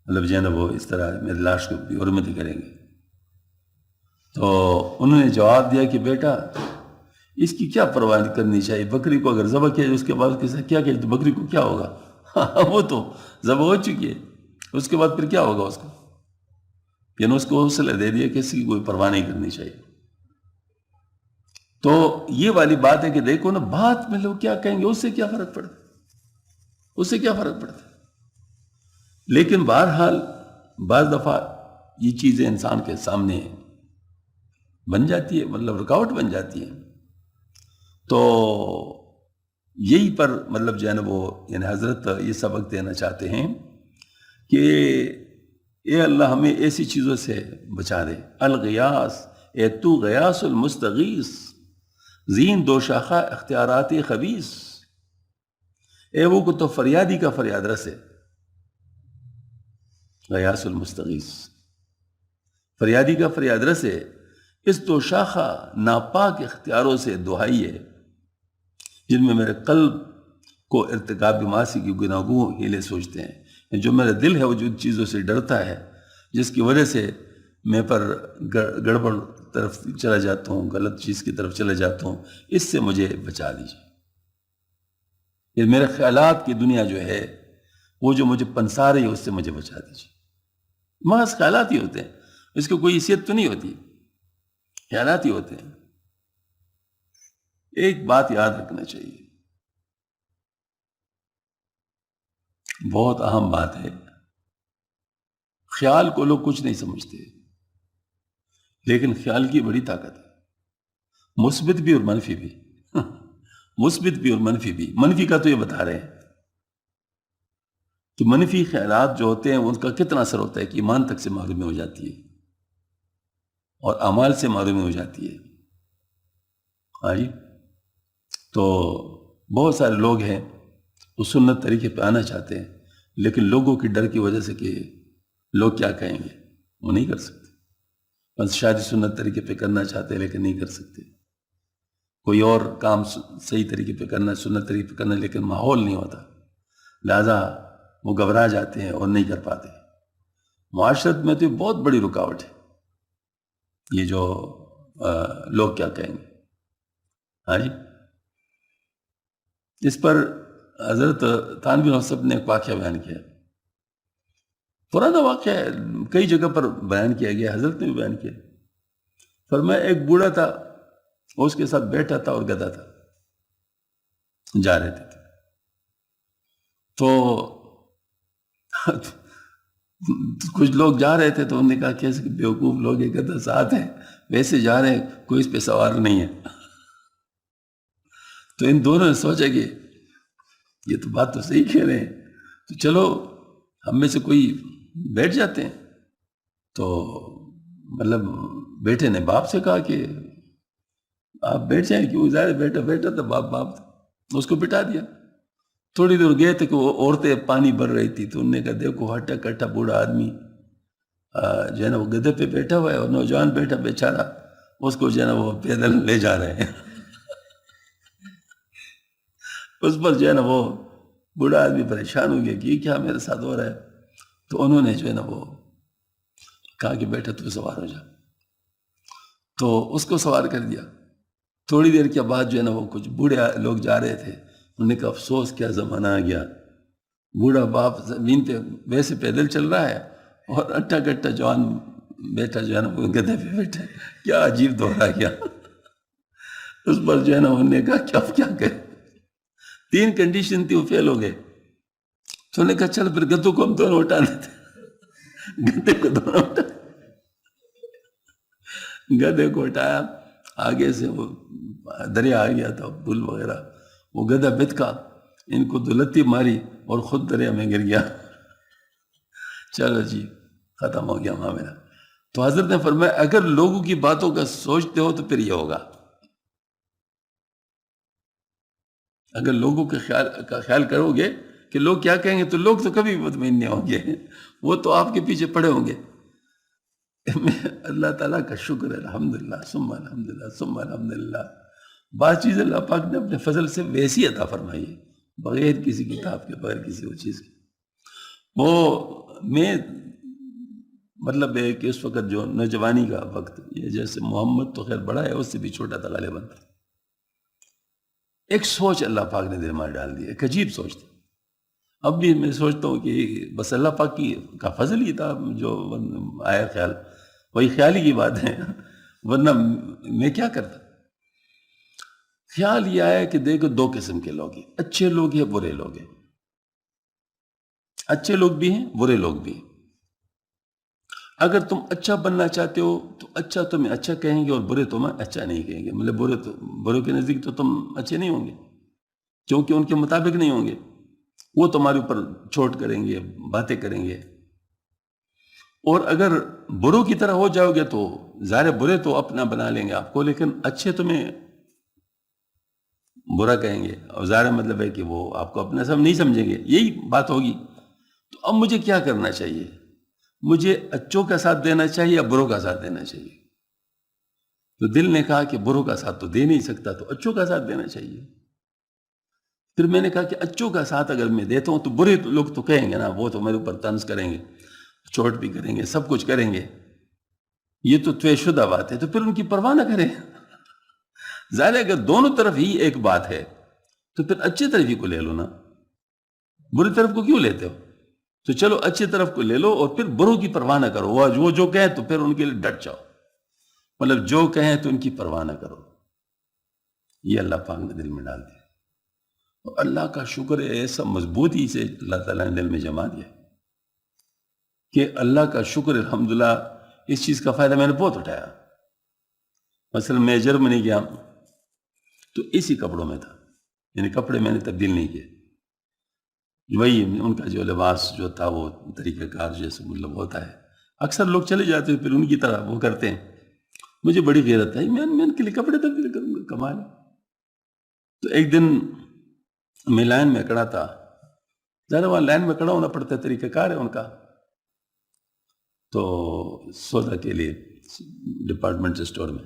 [SPEAKER 1] مطلب جو ہے نا وہ اس طرح میری لاش کو بھی حرمت کریں گے. تو انہوں نے جواب دیا کہ بیٹا اس کی کیا پرواہ کرنی چاہیے، بکری کو اگر ذبح کیا اس کے بعد کسی کیا کہ تو بکری کو کیا ہوگا وہ تو ذبح ہو چکی ہے، اس کے بعد پھر کیا ہوگا اس کو. یعنی اس کو حوصلہ دے دیا کہ اس کی کوئی پرواہ نہیں کرنی چاہیے. تو یہ والی بات ہے کہ دیکھو نا بات میں لوگ کیا کہیں گے، اس سے کیا فرق پڑتا، اس سے کیا فرق پڑتا. لیکن بہرحال بعض دفعہ یہ چیزیں انسان کے سامنے بن جاتی ہے، مطلب رکاوٹ بن جاتی ہے. تو یہی پر مطلب جو ہے نا وہ یعنی حضرت یہ سبق دینا چاہتے ہیں کہ اے اللہ ہمیں ایسی چیزوں سے بچا دے. الغیاث اے تو غیاث المستغیث، زین دو شاخہ اختیارات خبیث، اے وہ کو تو فریادی کا فریاد رس ہے، غیاث المستغیث فریادی کا فریاد رس ہے، اس دو شاخہ ناپاک اختیاروں سے دہائی ہے، جن میں میرے قلب کو ارتکاب معاصی کی گناہوں ہیلے سوچتے ہیں، جو میرا دل ہے وہ جن چیزوں سے ڈرتا ہے جس کی وجہ سے میں پر گڑبڑ طرف چلا جاتا ہوں، غلط چیز کی طرف چلا جاتا ہوں، اس سے مجھے بچا دیجیے۔ یہ میرے خیالات کی دنیا جو ہے وہ جو مجھے پنسا رہی ہے اس سے مجھے بچا دیجیے۔ محض خیالات ہی ہوتے ہیں، اس کو کوئی حیثیت تو نہیں ہوتی، خیالات ہی ہوتے ہیں۔ ایک بات یاد رکھنا چاہیے، بہت اہم بات ہے، خیال کو لوگ کچھ نہیں سمجھتے، لیکن خیال کی بڑی طاقت ہے، مثبت بھی اور منفی بھی مثبت بھی اور منفی بھی۔ منفی کا تو یہ بتا رہے ہیں کہ منفی خیالات جو ہوتے ہیں ان کا کتنا اثر ہوتا ہے کہ ایمان تک سے معلوم ہو جاتی ہے اور اعمال سے معلوم ہو جاتی ہے۔ ہاں جی، تو بہت سارے لوگ ہیں وہ سنت طریقے پہ آنا چاہتے ہیں، لیکن لوگوں کی ڈر کی وجہ سے کہ لوگ کیا کہیں گے وہ نہیں کر سکتے، بس شادی سنت طریقے پہ کرنا چاہتے ہیں لیکن نہیں کر سکتے، کوئی اور کام صحیح طریقے پہ کرنا، سنت طریقے پہ کرنا، لیکن ماحول نہیں ہوتا، لہذا وہ گھبرا جاتے ہیں اور نہیں کر پاتے۔ معاشرت میں تو یہ بہت بڑی رکاوٹ ہے، یہ جو لوگ کیا کہیں گے۔ ہاں جی، اس پر حضرت تھانوی صاحب نے ایک واقعہ بیان کیا، پرانا واقعہ ہے، کئی جگہ پر بیان کیا گیا، حضرت نے بھی بیان کیا۔ فرمایا ایک بوڑھا تھا، اس کے ساتھ بیٹھا تھا اور گدھا تھا، جا رہے تھے، تو کچھ لوگ جا رہے تھے تو انہوں نے کہا کیسے کہ بیوقوف لوگ ہیں، گدھا ساتھ ہیں، ویسے جا رہے ہیں، کوئی اس پہ سوار نہیں ہے۔ تو ان دونوں نے سوچا کہ یہ تو بات تو صحیح کہہ رہے ہیں، تو چلو ہم میں سے کوئی بیٹھ جاتے ہیں۔ تو مطلب بیٹے نے باپ سے کہا کہ آپ بیٹھ جائیں، کیوں؟ ظاہر بیٹا بیٹا تھا، باپ تھا، اس کو بٹھا دیا۔ تھوڑی دور گئے تھے کہ وہ عورتیں پانی بھر رہی تھی، تو انہوں نے کہا دیکھو ہٹا کٹا بوڑھا آدمی جو ہے نا وہ گدھے پہ بیٹھا ہوا ہے اور نوجوان بیٹھا بیچارہ اس کو جو ہے نا وہ پیدل لے جا رہے ہیں اس پر جو ہے نا وہ بوڑھا آدمی پریشان ہو گیا کہ یہ کیا میرے ساتھ ہو رہا ہے۔ تو انہوں نے جو ہے نا وہ کہا کہ بیٹا تو سوار ہو جا، تو اس کو سوار کر دیا۔ تھوڑی دیر کے بعد جو ہے نا وہ کچھ بوڑھے لوگ جا رہے تھے، انہوں نے کہا افسوس کیا زمانہ آ گیا، بوڑھا باپ زمین پہ ویسے پیدل چل رہا ہے اور اٹھا کٹا جوان بیٹا جو ہے نا وہ گدھے پہ بیٹھا ہے، کیا عجیب دور آ گیا۔ اس پر جو ہے نا انہوں نے کہا کہ اب کیا کریں، 3 کنڈیشن تھی، وہ فیل ہو گئے۔ تو انہوں نے کہا چل پھر گدھوں کو ہم دونوں اٹھا لیتے، گدھے کو دونوں اٹھا، گدھے کو اٹھایا، آگے سے وہ دریا آ گیا تھا، پل وغیرہ، وہ گدھا بتکا، ان کو دلتی ماری اور خود دریا میں گر گیا۔ چلو جی ختم ہو گیا معاملہ۔ تو حضرت نے فرمایا اگر لوگوں کی باتوں کا سوچتے ہو تو پھر یہ ہوگا، اگر لوگوں کے خیال کرو گے کہ لوگ کیا کہیں گے تو لوگ تو کبھی مطمئن نہیں ہوں گے، وہ تو آپ کے پیچھے پڑے ہوں گے۔ اللہ تعالیٰ کا شکر ہے، الحمدللہ ثم الحمدللہ ثم الحمدللہ، بعض چیز اللہ پاک نے اپنے فضل سے ویسی عطا فرمائی ہے، بغیر کسی کتاب کے، بغیر کسی وہ چیز کے۔ وہ میں مطلب ہے کہ اس وقت جو نوجوانی کا وقت، یہ جیسے محمد تو خیر بڑا ہے، اس سے بھی چھوٹا تھا غالباً، ایک سوچ اللہ پاک نے دل میں ڈال دی، ایک عجیب سوچ تھی۔ اب بھی میں سوچتا ہوں کہ بس اللہ پاک کا فضل ہی تھا جو آیا خیال، وہی خیال ہی کی بات ہے، ورنہ میں کیا کرتا۔ خیال یہ آیا کہ دیکھو 2 قسم کے لوگ ہیں، اچھے لوگ ہیں، برے لوگ ہیں، اچھے لوگ بھی ہیں، برے لوگ بھی ہیں۔ اگر تم اچھا بننا چاہتے ہو تو اچھا تمہیں اچھا کہیں گے اور برے تمہیں اچھا نہیں کہیں گے، مطلب برے کے نزدیک تو تم اچھے نہیں ہوں گے کیونکہ ان کے مطابق نہیں ہوں گے، وہ تمہارے اوپر چھوٹ کریں گے، باتیں کریں گے۔ اور اگر بروں کی طرح ہو جاؤ گے تو ظاہر برے تو اپنا بنا لیں گے آپ کو، لیکن اچھے تمہیں برا کہیں گے، اور ظاہر مطلب ہے کہ وہ آپ کو اپنا سب نہیں سمجھیں گے، یہی بات ہوگی۔ تو اب مجھے کیا کرنا چاہیے؟ مجھے اچھوں کا ساتھ دینا چاہیے یا بروں کا ساتھ دینا چاہیے؟ تو دل نے کہا کہ بروں کا ساتھ تو دے نہیں سکتا، تو اچھوں کا ساتھ دینا چاہیے۔ پھر میں نے کہا کہ اچھوں کا ساتھ اگر میں دیتا ہوں تو برے لوگ تو کہیں گے نا، وہ تو میرے اوپر طنز کریں گے، چوٹ بھی کریں گے، سب کچھ کریں گے، یہ تو طے شدہ بات ہے، تو پھر ان کی پرواہ نہ کریں۔ ظاہر ہے اگر دونوں طرف ہی ایک بات ہے تو پھر اچھی طرف ہی کو لے لو نا، بری طرف کو کیوں لیتے ہو؟ تو چلو اچھی طرف کو لے لو اور پھر بروں کی پرواہ نہ کرو، وہ جو کہیں تو پھر ان کے لیے ڈٹ جاؤ، مطلب جو کہیں تو ان کی پرواہ نہ کرو۔ یہ اللہ پاک نے دل میں ڈال دیا، اور اللہ کا شکر ہے ایسا مضبوطی سے اللہ تعالیٰ نے دل میں جما دیا کہ اللہ کا شکر الحمدللہ، اس چیز کا فائدہ میں نے بہت اٹھایا۔ مثلا میں جرمنی گیا تو اسی کپڑوں میں تھا، یعنی کپڑے میں نے تبدیل نہیں کیے، وہی ان کا جو لباس جو تھا وہ طریقہ کار جیسے مطلب ہوتا ہے، اکثر لوگ چلے جاتے ہیں پھر ان کی طرح وہ کرتے ہیں، مجھے بڑی غیرت ہے، میں ان کے لیے کپڑے تبدیل کروں گا، کمال۔ تو ایک دن میں لائن میں کھڑا تھا، ذرا وہاں لائن میں کھڑا ہونا پڑتا ہے، طریقہ کار ہے ان کا، تو سودا کے لیے ڈپارٹمنٹ اسٹور میں،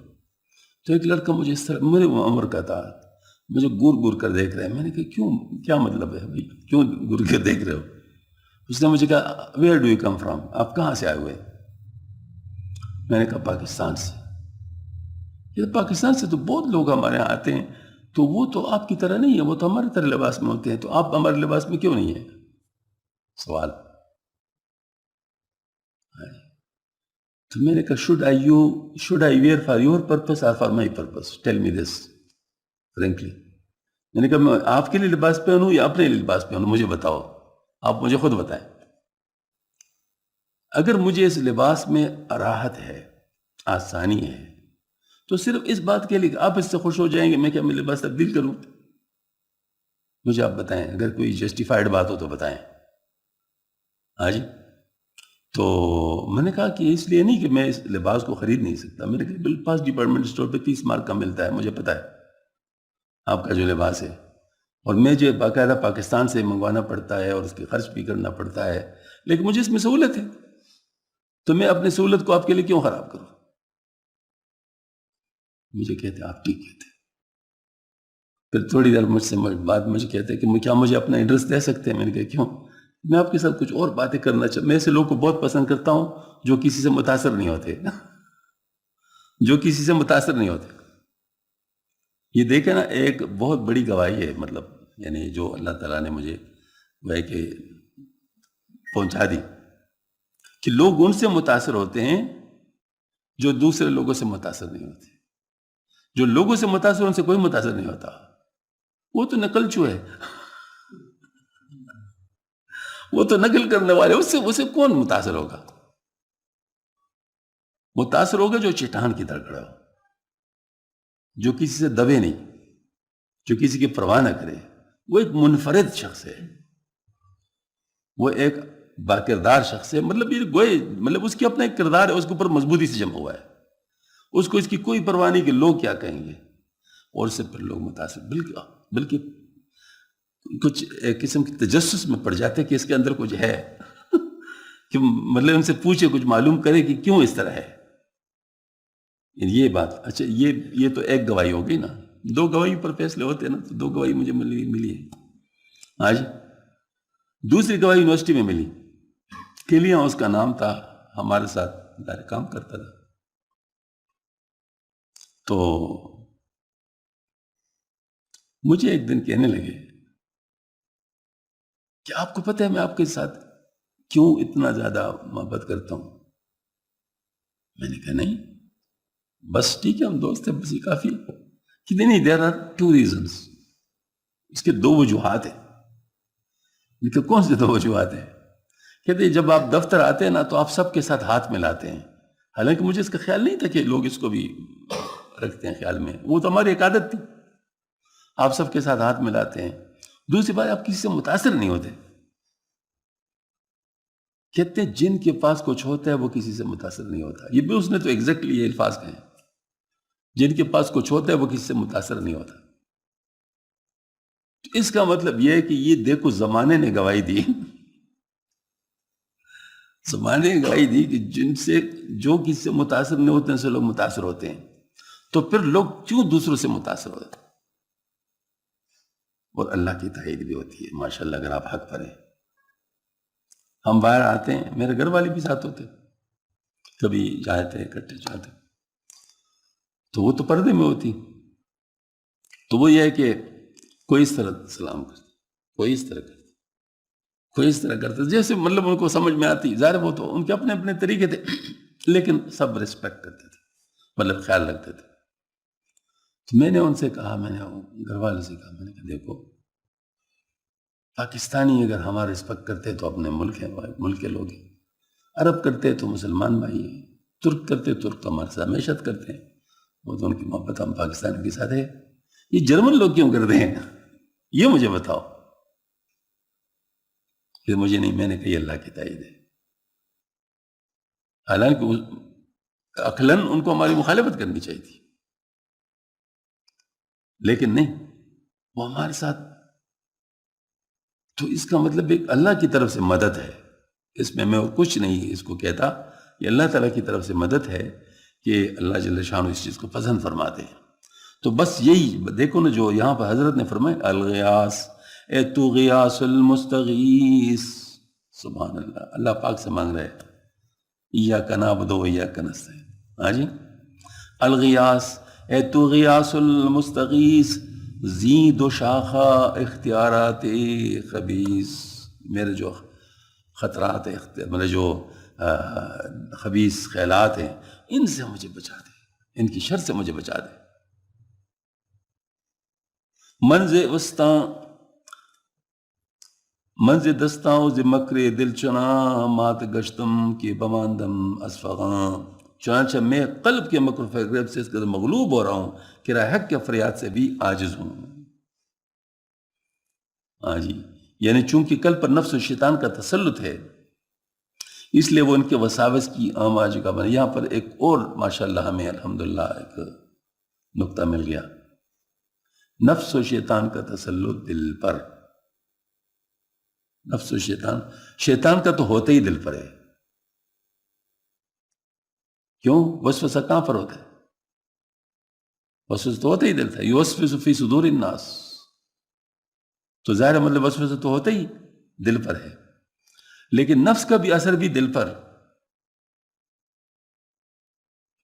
[SPEAKER 1] تو ایک لڑکا مجھے اس طرح میرے عمر کا تھا، مجھے گور گور کر دیکھ رہے ہیں۔ میں نے کہا کیوں، کیا مطلب ہے بھائی، کیوں گور کے دیکھ رہے ہو؟ اس نے مجھے کہا where do you come from, آپ کہاں سے آئے ہوئے؟ میں نے کہا پاکستان سے۔ یہ پاکستان سے تو بہت لوگ ہمارے یہاں آتے ہیں، تو وہ تو آپ کی طرح نہیں ہے، وہ تو ہماری طرح لباس میں ہوتے ہیں، تو آپ ہمارے لباس میں کیوں نہیں ہیں؟ سوال۔ تو میں نے کہا should I wear for your purpose or for my purpose? Tell me this frankly۔ میں نے کہا میں آپ کے لیے لباس پہنوں یا اپنے لیے لباس پہنوں، مجھے بتاؤ، آپ مجھے خود بتائیں۔ اگر مجھے اس لباس میں راحت ہے، آسانی ہے، تو صرف اس بات کے لیے کہ آپ اس سے خوش ہو جائیں گے میں کیا میں لباس تبدیل کروں؟ مجھے آپ بتائیں، اگر کوئی جسٹیفائڈ بات ہو تو بتائیں۔ ہاں جی۔ تو میں نے کہا کہ اس لیے نہیں کہ میں اس لباس کو خرید نہیں سکتا، میرے پاس ڈپارٹمنٹ اسٹور پہ 30 مارک کا ملتا ہے، مجھے پتا ہے آپ کا جو لباس ہے، اور میں جو باقاعدہ پاکستان سے منگوانا پڑتا ہے اور اس کے خرچ بھی کرنا پڑتا ہے، لیکن مجھے اس میں سہولت ہے، تو میں اپنی سہولت کو آپ کے لیے کیوں خراب کروں؟ مجھے کہتے آپ ٹھیک کہتے۔ پھر تھوڑی دیر مجھ سے بعد مجھے کہتے کہ کیا مجھے اپنا ایڈریس دے سکتے ہیں؟ میں نے کہا کیوں؟ میں آپ کے ساتھ کچھ اور باتیں کرنا میں ایسے لوگ کو بہت پسند کرتا ہوں جو کسی سے متاثر نہیں ہوتے، جو کسی سے متاثر نہیں ہوتے۔ یہ دیکھیں نا، ایک بہت بڑی گواہی ہے، مطلب یعنی جو اللہ تعالیٰ نے مجھے وہ کہ پہنچا دی کہ لوگ ان سے متاثر ہوتے ہیں جو دوسرے لوگوں سے متاثر نہیں ہوتے۔ جو لوگوں سے متاثر، ان سے کوئی متاثر نہیں ہوتا، وہ تو نقل ہے، وہ تو نقل کرنے والے، اسے کون متاثر ہوگا؟ متاثر ہوگا جو چٹان کی طرح کھڑا ہو، جو کسی سے دبے نہیں، جو کسی کی پرواہ نہ کرے، وہ ایک منفرد شخص ہے، وہ ایک باکردار شخص ہے، مطلب یہ گوئے مطلب اس کی اپنا ایک کردار ہے، اس کے اوپر مضبوطی سے جمع ہوا ہے، اس کو اس کی کوئی پرواہ نہیں کہ لوگ کیا کہیں گے، اور اس سے پھر لوگ متاثر بلکہ کچھ ایک قسم کی تجسس میں پڑ جاتے کہ اس کے اندر کچھ ہے کہ مطلب ان سے پوچھے، کچھ معلوم کرے کہ کیوں اس طرح ہے۔ یہ بات اچھا، یہ تو ایک گواہی ہو گئی نا، 2 گواہی پر فیصلے ہوتے ہیں نا، تو 2 گواہی مجھے ملی ہے آج۔ دوسری گواہی یونیورسٹی میں ملی، کلیاں اس کا نام تھا، ہمارے ساتھ کام کرتا تھا، تو مجھے ایک دن کہنے لگے کہ آپ کو پتہ ہے میں آپ کے ساتھ کیوں اتنا زیادہ محبت کرتا ہوں؟ میں نے کہا نہیں، بس ٹھیک ہے ہم دوست ہیں، بس یہ کافی ہے کہ نہیں، دیر آر 2 reasons، اس کے 2 وجوہات ہیں۔ میں کہ کون سے 2 وجوہات ہیں؟ کہتے ہیں جب آپ دفتر آتے ہیں نا تو آپ سب کے ساتھ ہاتھ ملاتے ہیں، حالانکہ مجھے اس کا خیال نہیں تھا کہ لوگ اس کو بھی رکھتے ہیں خیال میں، وہ تو ہماری ایک عادت تھی، آپ سب کے ساتھ ہاتھ ملاتے ہیں۔ دوسری بات، آپ کسی سے متاثر نہیں ہوتے، کہتے ہیں جن کے پاس کچھ ہوتا ہے وہ کسی سے متاثر نہیں ہوتا. یہ بھی اس نے تو ایگزیکٹلی یہ الفاظ کہے ہیں، جن کے پاس کچھ ہوتا ہے وہ کسی سے متاثر نہیں ہوتا. اس کا مطلب یہ ہے کہ یہ دیکھو زمانے نے گواہی دی، زمانے نے گواہی دی کہ جن سے جو کسی سے متاثر نہیں ہوتے ہیں سے لوگ متاثر ہوتے ہیں. تو پھر لوگ کیوں دوسروں سے متاثر ہوتے ہیں؟ اور اللہ کی تائید بھی ہوتی ہے ماشاءاللہ اگر آپ حق پر ہیں. ہم باہر آتے ہیں، میرے گھر والے بھی ساتھ ہوتے، کبھی جاتے اکٹھے جاتے، تو وہ تو پردے میں ہوتی. تو وہ یہ ہے کہ کوئی اس طرح سلام کرتا، کوئی اس طرح کرتا، کوئی اس طرح کرتا، جیسے مطلب ان کو سمجھ میں آتی. ظاہر وہ تو ان کے اپنے اپنے طریقے تھے، لیکن سب ریسپیکٹ کرتے تھے، مطلب خیال رکھتے تھے. تو میں نے ان سے کہا، میں نے گھر والوں سے کہا، میں نے کہا دیکھو پاکستانی اگر ہمارا رسپیکٹ کرتے تو اپنے ملک ہیں، ملک کے لوگ ہیں. عرب کرتے تو مسلمان بھائی ہیں، ترک کرتے ترک تو ہمارے ساتھ معیشت کرتے ہیں، وہ تو ان کی محبت ہم پاکستان کے ساتھ ہے. یہ جرمن لوگ کیوں کرتے ہیں؟ یہ مجھے بتاؤ. پھر مجھے نہیں، میں نے کہا یہ اللہ کی تائید ہے. حالانکہ عقلاً ان کو ہماری مخالفت کرنی چاہیے تھی، لیکن نہیں، وہ ہمارے ساتھ. تو اس کا مطلب ایک اللہ کی طرف سے مدد ہے. اس میں اور کچھ نہیں اس کو کہتا، یہ اللہ تعالیٰ کی طرف سے مدد ہے کہ اللہ جل شانہ اس چیز کو پسند فرماتے ہیں. تو بس یہی دیکھو نا، جو یہاں پر حضرت نے فرمایا الغیاس، اے تو غیاس المستغیث. سبحان اللہ، اللہ پاک سے مانگ رہے ایاک نعبد و ایاک نستعین. ہاں جی، الغیاس، اے تو غیاس المستغیث، ذی دو شاخہ اختیارات خبیث. میرے جو خطرات مطلب جو خبیث خیالات ہیں، ان سے مجھے بچا دے، ان کی شر سے مجھے بچا دے. منز وسطاں، منز دستاں ز مکر دل چناں، مات گشتم کی بماندم اسفغاں. چنانچہ میں قلب کے مکر و فریب سے اس قدر مغلوب ہو رہا ہوں کہ راہ حق کے فریاد سے بھی عاجز ہوں. ہاں جی، یعنی چونکہ قلب پر نفس و شیطان کا تسلط ہے، اس لیے وہ ان کے وساوس کی عام جگہ بنے. یہاں پر ایک اور ماشاءاللہ ہمیں الحمدللہ ایک نقطہ مل گیا. نفس و شیطان کا تسلط دل پر. نفس و شیطان کا تو ہوتا ہی دل پر ہے. کیوں؟ وسوسہ کہاں پر ہوتا ہے؟ وسوسہ تو ہوتا ہی دل تھا. یوسوس فی صدور الناس، تو ظاہر مطلب وسوسہ تو ہوتا ہی دل پر ہے. لیکن نفس کا بھی اثر بھی دل پر.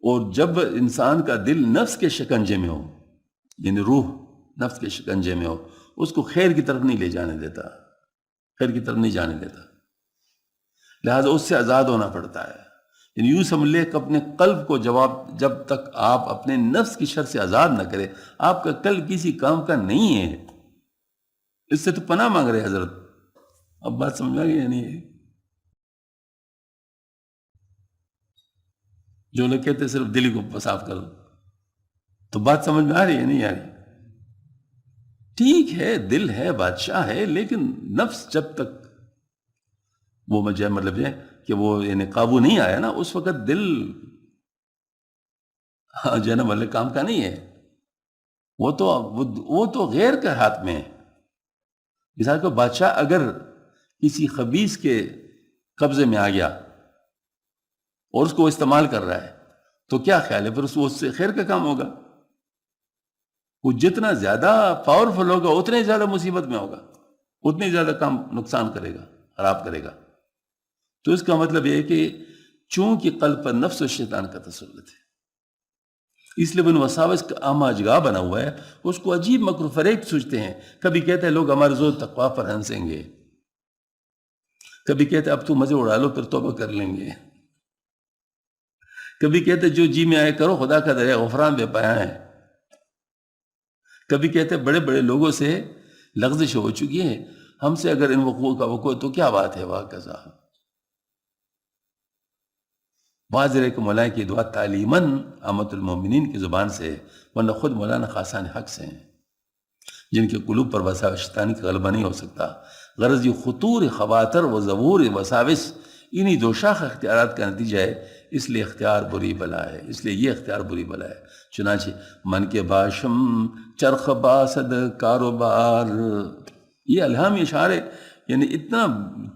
[SPEAKER 1] اور جب انسان کا دل نفس کے شکنجے میں ہو، یعنی روح نفس کے شکنجے میں ہو، اس کو خیر کی طرف نہیں لے جانے دیتا، خیر کی طرف نہیں جانے دیتا. لہذا اس سے آزاد ہونا پڑتا ہے. یعنی یوں سمجھ لے کہ اپنے قلب کو جب تک آپ اپنے نفس کی شر سے آزاد نہ کرے، آپ کا قلب کسی کام کا نہیں ہے. اس سے تو پناہ مانگ رہے حضرت. اب بات سمجھ میں آ گئی یا نہیں ہے؟ جو لوگ کہتے صرف دل کو صاف کرو، تو بات سمجھ میں آ رہی ہے نہیں آ رہی؟ ٹھیک ہے، دل ہے، بادشاہ ہے، لیکن نفس جب تک وہ مطلب یہ کہ وہ یعنی قابو نہیں آیا نا، اس وقت دل جو ہے نا مطلب کام کا نہیں ہے. وہ تو غیر کے ہاتھ میں ہے. مثال کو بادشاہ اگر کسی خبیث کے قبضے میں آ گیا اور اس کو استعمال کر رہا ہے، تو کیا خیال ہے پھر اس سے خیر کا کام ہوگا؟ وہ جتنا زیادہ پاورفل ہوگا اتنے زیادہ مصیبت میں ہوگا، اتنے زیادہ کام نقصان کرے گا، خراب کرے گا. تو اس کا مطلب یہ ہے کہ چونکہ قلب پر نفس و شیطان کا تسلط ہے، اس لیے بن وساوس کا عام جگہ بنا ہوا ہے. اس کو عجیب مکر و فریب سوچتے ہیں. کبھی کہتے ہیں لوگ ہمارے زور تقویٰ پر ہنسیں گے، کبھی کہتے اب تو مزے اڑا لو پھر توبہ کر لیں گے، کبھی کہتے جو جی میں آئے کرو، خدا کا دریا غفران بے پایا ہے. کبھی کہتے بڑے بڑے لوگوں سے لغزش ہو چکی ہے، ہم سے اگر ان وقوع کا وقوع تو کیا بات ہے. واہ کذا واضح کہ مولانا کی دعا تعلیماً امت المومنین کی زبان سے، ورنہ خود مولانا خاصان حق سے ہیں جن کے قلوب پر وساوس شیطانی کا غلبہ نہیں ہو سکتا. غرض یہ خطور خواطر و ظہور وساوس انہی دو شاخ اختیارات کا نتیجہ ہے، اس لیے اختیار بری بلا ہے، اس لیے یہ اختیار بری بلا ہے۔ چنانچہ من کے باشم چرخ باسد کاروبار، یہ الہامی اشعار ہے، یعنی اتنا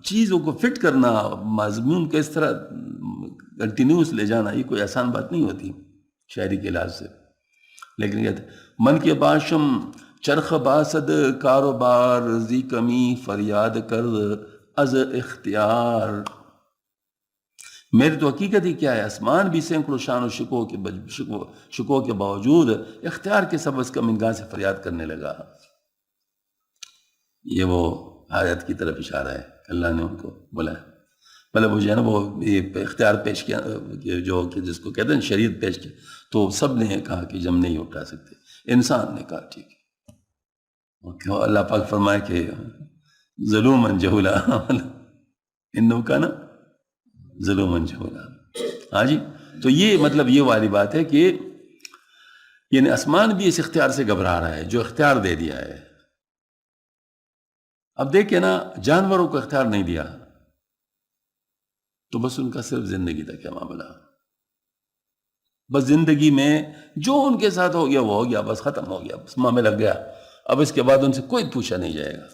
[SPEAKER 1] چیزوں کو فٹ کرنا، مضمون کو اس طرح کنٹینیوس لے جانا، یہ کوئی آسان بات نہیں ہوتی شاعری کے لحاظ سے۔ لیکن کہتے من کے باشم چرخ باسد کاروبار، زی کمی فریاد کر از اختیار۔ میری تو حقیقت ہی کیا ہے، آسمان بھی سینکڑوں شان و شکوہ کے باوجود اختیار کے سبب اس کمینگاہ سے فریاد کرنے لگا۔ یہ وہ آیت کی طرف اشارہ ہے، اللہ نے ان کو بلایا، مطلب وہ جو ہے نا وہ یہ اختیار پیش کیا، جو کہ جس کو کہتے ہیں شریعت پیش کیا، تو سب نے کہا کہ ہم نہیں اٹھا سکتے، انسان نے کہا ٹھیک ہے۔ اللہ پاک فرمائے کہ ظلوماً جہولا، انہو کا نا ظلوماً جہولا۔ ہاں جی، تو یہ مطلب یہ والی بات ہے کہ یعنی آسمان بھی اس اختیار سے گھبرا رہا ہے جو اختیار دے دیا ہے۔ اب دیکھیں نا، جانوروں کو اختیار نہیں دیا تو بس ان کا صرف زندگی تک ہے معاملہ، بس زندگی میں جو ان کے ساتھ ہو گیا وہ ہو گیا، بس ختم ہو گیا، بس معاملہ لگ گیا، اب اس کے بعد ان سے کوئی پوچھا نہیں جائے گا۔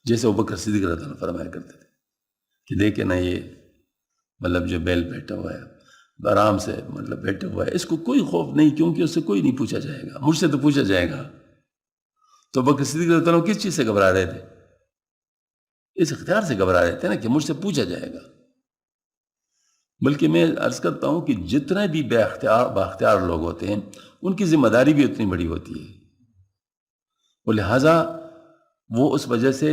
[SPEAKER 1] جیسے ابوبکر صدیق رضی اللہ عنہ فرمایا کرتے تھے کہ دیکھیں نا، یہ مطلب جو بیل بیٹھا ہوا ہے آرام سے، مطلب بیٹھا ہوا ہے، اس کو کوئی خوف نہیں، کیونکہ اس سے کوئی نہیں پوچھا جائے گا، مجھ سے تو پوچھا جائے گا۔ تو ابوبکر صدیق رضی اللہ عنہ کس چیز سے گھبرا رہے تھے؟ اس اختیار سے گھبرا رہے تھے نا کہ مجھ سے پوچھا جائے گا۔ بلکہ میں عرض کرتا ہوں کہ جتنے بھی بااختیار لوگ ہوتے ہیں ان کی ذمہ داری بھی اتنی بڑی ہوتی ہے، اور لہٰذا وہ اس وجہ سے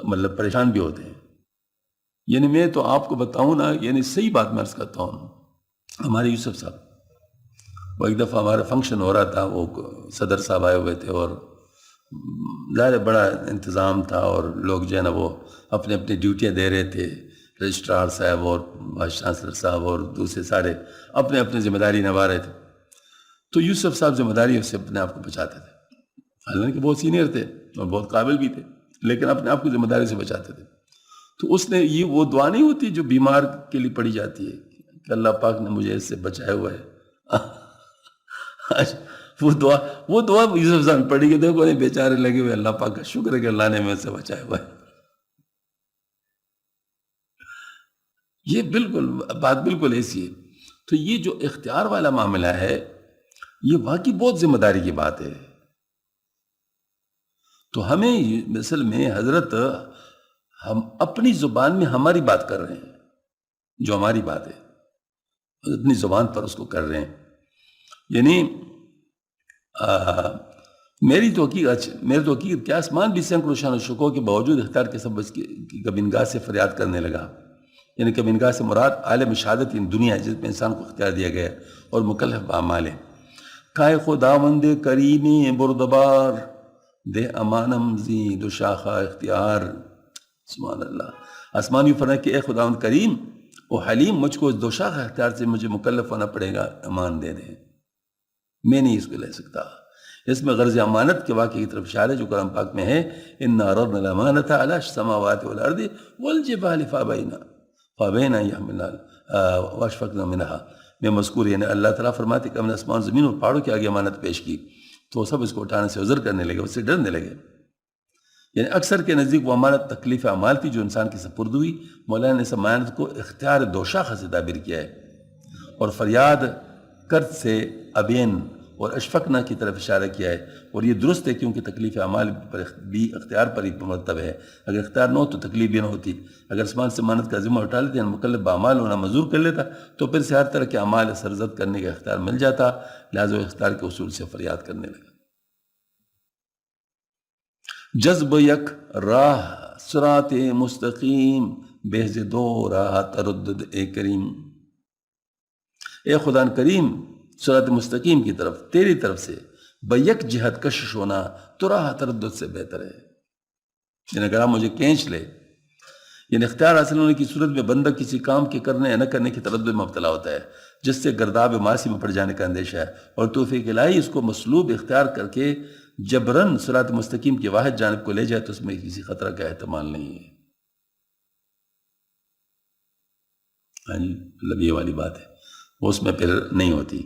[SPEAKER 1] مطلب پریشان بھی ہوتے ہیں۔ یعنی میں تو آپ کو بتاؤں نا، یعنی صحیح بات میں عرض کرتا ہوں، ہمارے یوسف صاحب، وہ ایک دفعہ ہمارا فنکشن ہو رہا تھا، وہ صدر صاحب آئے ہوئے تھے، اور ظاہر بڑا انتظام تھا، اور لوگ جو ہے نا وہ اپنے اپنے ڈیوٹیاں دے رہے تھے، رجسٹرار صاحب اور وائس چانسلر صاحب اور دوسرے سارے اپنے اپنے ذمہ داری نبھا رہے تھے۔ تو یوسف صاحب ذمہ داری سے اپنے آپ کو بچاتے تھے، حالانکہ بہت سینئر تھے اور بہت قابل بھی تھے، لیکن اپنے آپ کو ذمہ داری سے بچاتے تھے۔ تو اس نے یہ وہ دعا نہیں ہوتی جو بیمار کے لیے پڑھی جاتی ہے کہ اللہ پاک نے مجھے اس سے بچایا ہوا ہے، وہ دعا یوسف صاحب پڑھی کہ دیکھو نہیں بیچارے لگے ہوئے، اللہ پاک کا شکر ہے کہ اللہ نے مجھ سے بچایا ہوا ہے۔ یہ بالکل بات بالکل ایسی ہے۔ تو یہ جو اختیار والا معاملہ ہے یہ واقعی بہت ذمہ داری کی بات ہے۔ تو ہمیں اصل میں حضرت ہم اپنی زبان میں ہماری بات کر رہے ہیں، جو ہماری بات ہے اپنی زبان پر اس کو کر رہے ہیں۔ یعنی میری تو حقیقت کیا، آسمان بھی سینکڑوں شان و شکوہ کے باوجود اختیار کے سبب اس کی کمینگاہ سے فریاد کرنے لگا۔ یعنی کمینگاہ سے مراد عالم شہادت ان دنیا ہے جس میں انسان کو اختیار دیا گیا اور مکلف باعمال ہے۔ کائے خداوند کریم بردبار، دے امانم زی دو شاخہ اختیار۔ سبحان اللہ، آسمان یوں فرمائے کہ اے خداوند کریم و حلیم، مجھ کو اس دو شاخہ اختیار سے مجھے مکلف ہونا پڑے گا، امان دے دیں، میں نہیں اس کو لے سکتا۔ اس میں غرض امانت کے واقعے کی طرف اشارہ جو قرآن پاک میں ہے، اِنَّا عَرَضْنَا الْأَمَانَةَ عَلَى السَّمَاوَاتِ وَالْأَرْضِ وَالْجِبَالِ فَأَبَيْنَ أَن يَحْمِلْنَهَا وَأَشْفَقْنَ مِنْهَا۔ میں مذکور یعنی اللہ تعالیٰ فرماتے کہ ہم نے آسمان زمین اور پہاڑوں کے آگے امانت پیش کی تو سب اس کو اٹھانے سے عذر کرنے لگے، اس سے ڈرنے لگے۔ یعنی اکثر کے نزدیک وہ امانت تکلیف اعمال تھی جو انسان کی سپرد ہوئی۔ مولانا نے اس امانت کو اختیار دو شاخہ سے تعبیر کیا ہے، اور فریاد کرد سے ابین اور اشفقنا کی طرف اشارہ کیا ہے، اور یہ درست ہے کیونکہ تکلیف اعمال پر بھی اختیار پر ہی مرتب ہے۔ اگر اختیار نہ ہو تو تکلیف بھی نہ ہوتی۔ اگر آسمان سے امانت کا ذمہ اٹھا لیتے ہیں، مکلف باعمال ہونا منظور کر لیتا تو پھر سے ہر طرح کے اعمال سرزد کرنے کا اختیار مل جاتا، لہٰذا وہ اختیار کے اصول سے فریاد کرنے لگا۔ جذب یک راہ صراط مستقیم، بہز دو راہ تردد اے کریم۔ اے خدا کریم، صراط مستقیم کی طرف تیری طرف سے بیک جہت کشش ہونا تو راہ تردد سے بہتر ہے۔ یعنی اگر آپ مجھے کھینچ لے، یعنی اختیار حاصل ہونے کی صورت میں بندہ کسی کام کے کرنے یا نہ کرنے کی تردد میں مبتلا ہوتا ہے، جس سے گرداب معاصی میں پڑ جانے کا اندیشہ ہے، اور توفیق الہی اس کو مسلوب اختیار کر کے جبراً صراط مستقیم کی واحد جانب کو لے جائے تو اس میں کسی خطرہ کا احتمال نہیں ہے۔ ہاں جی، مطلب یہ والی بات ہے، اس میں پھر نہیں ہوتی۔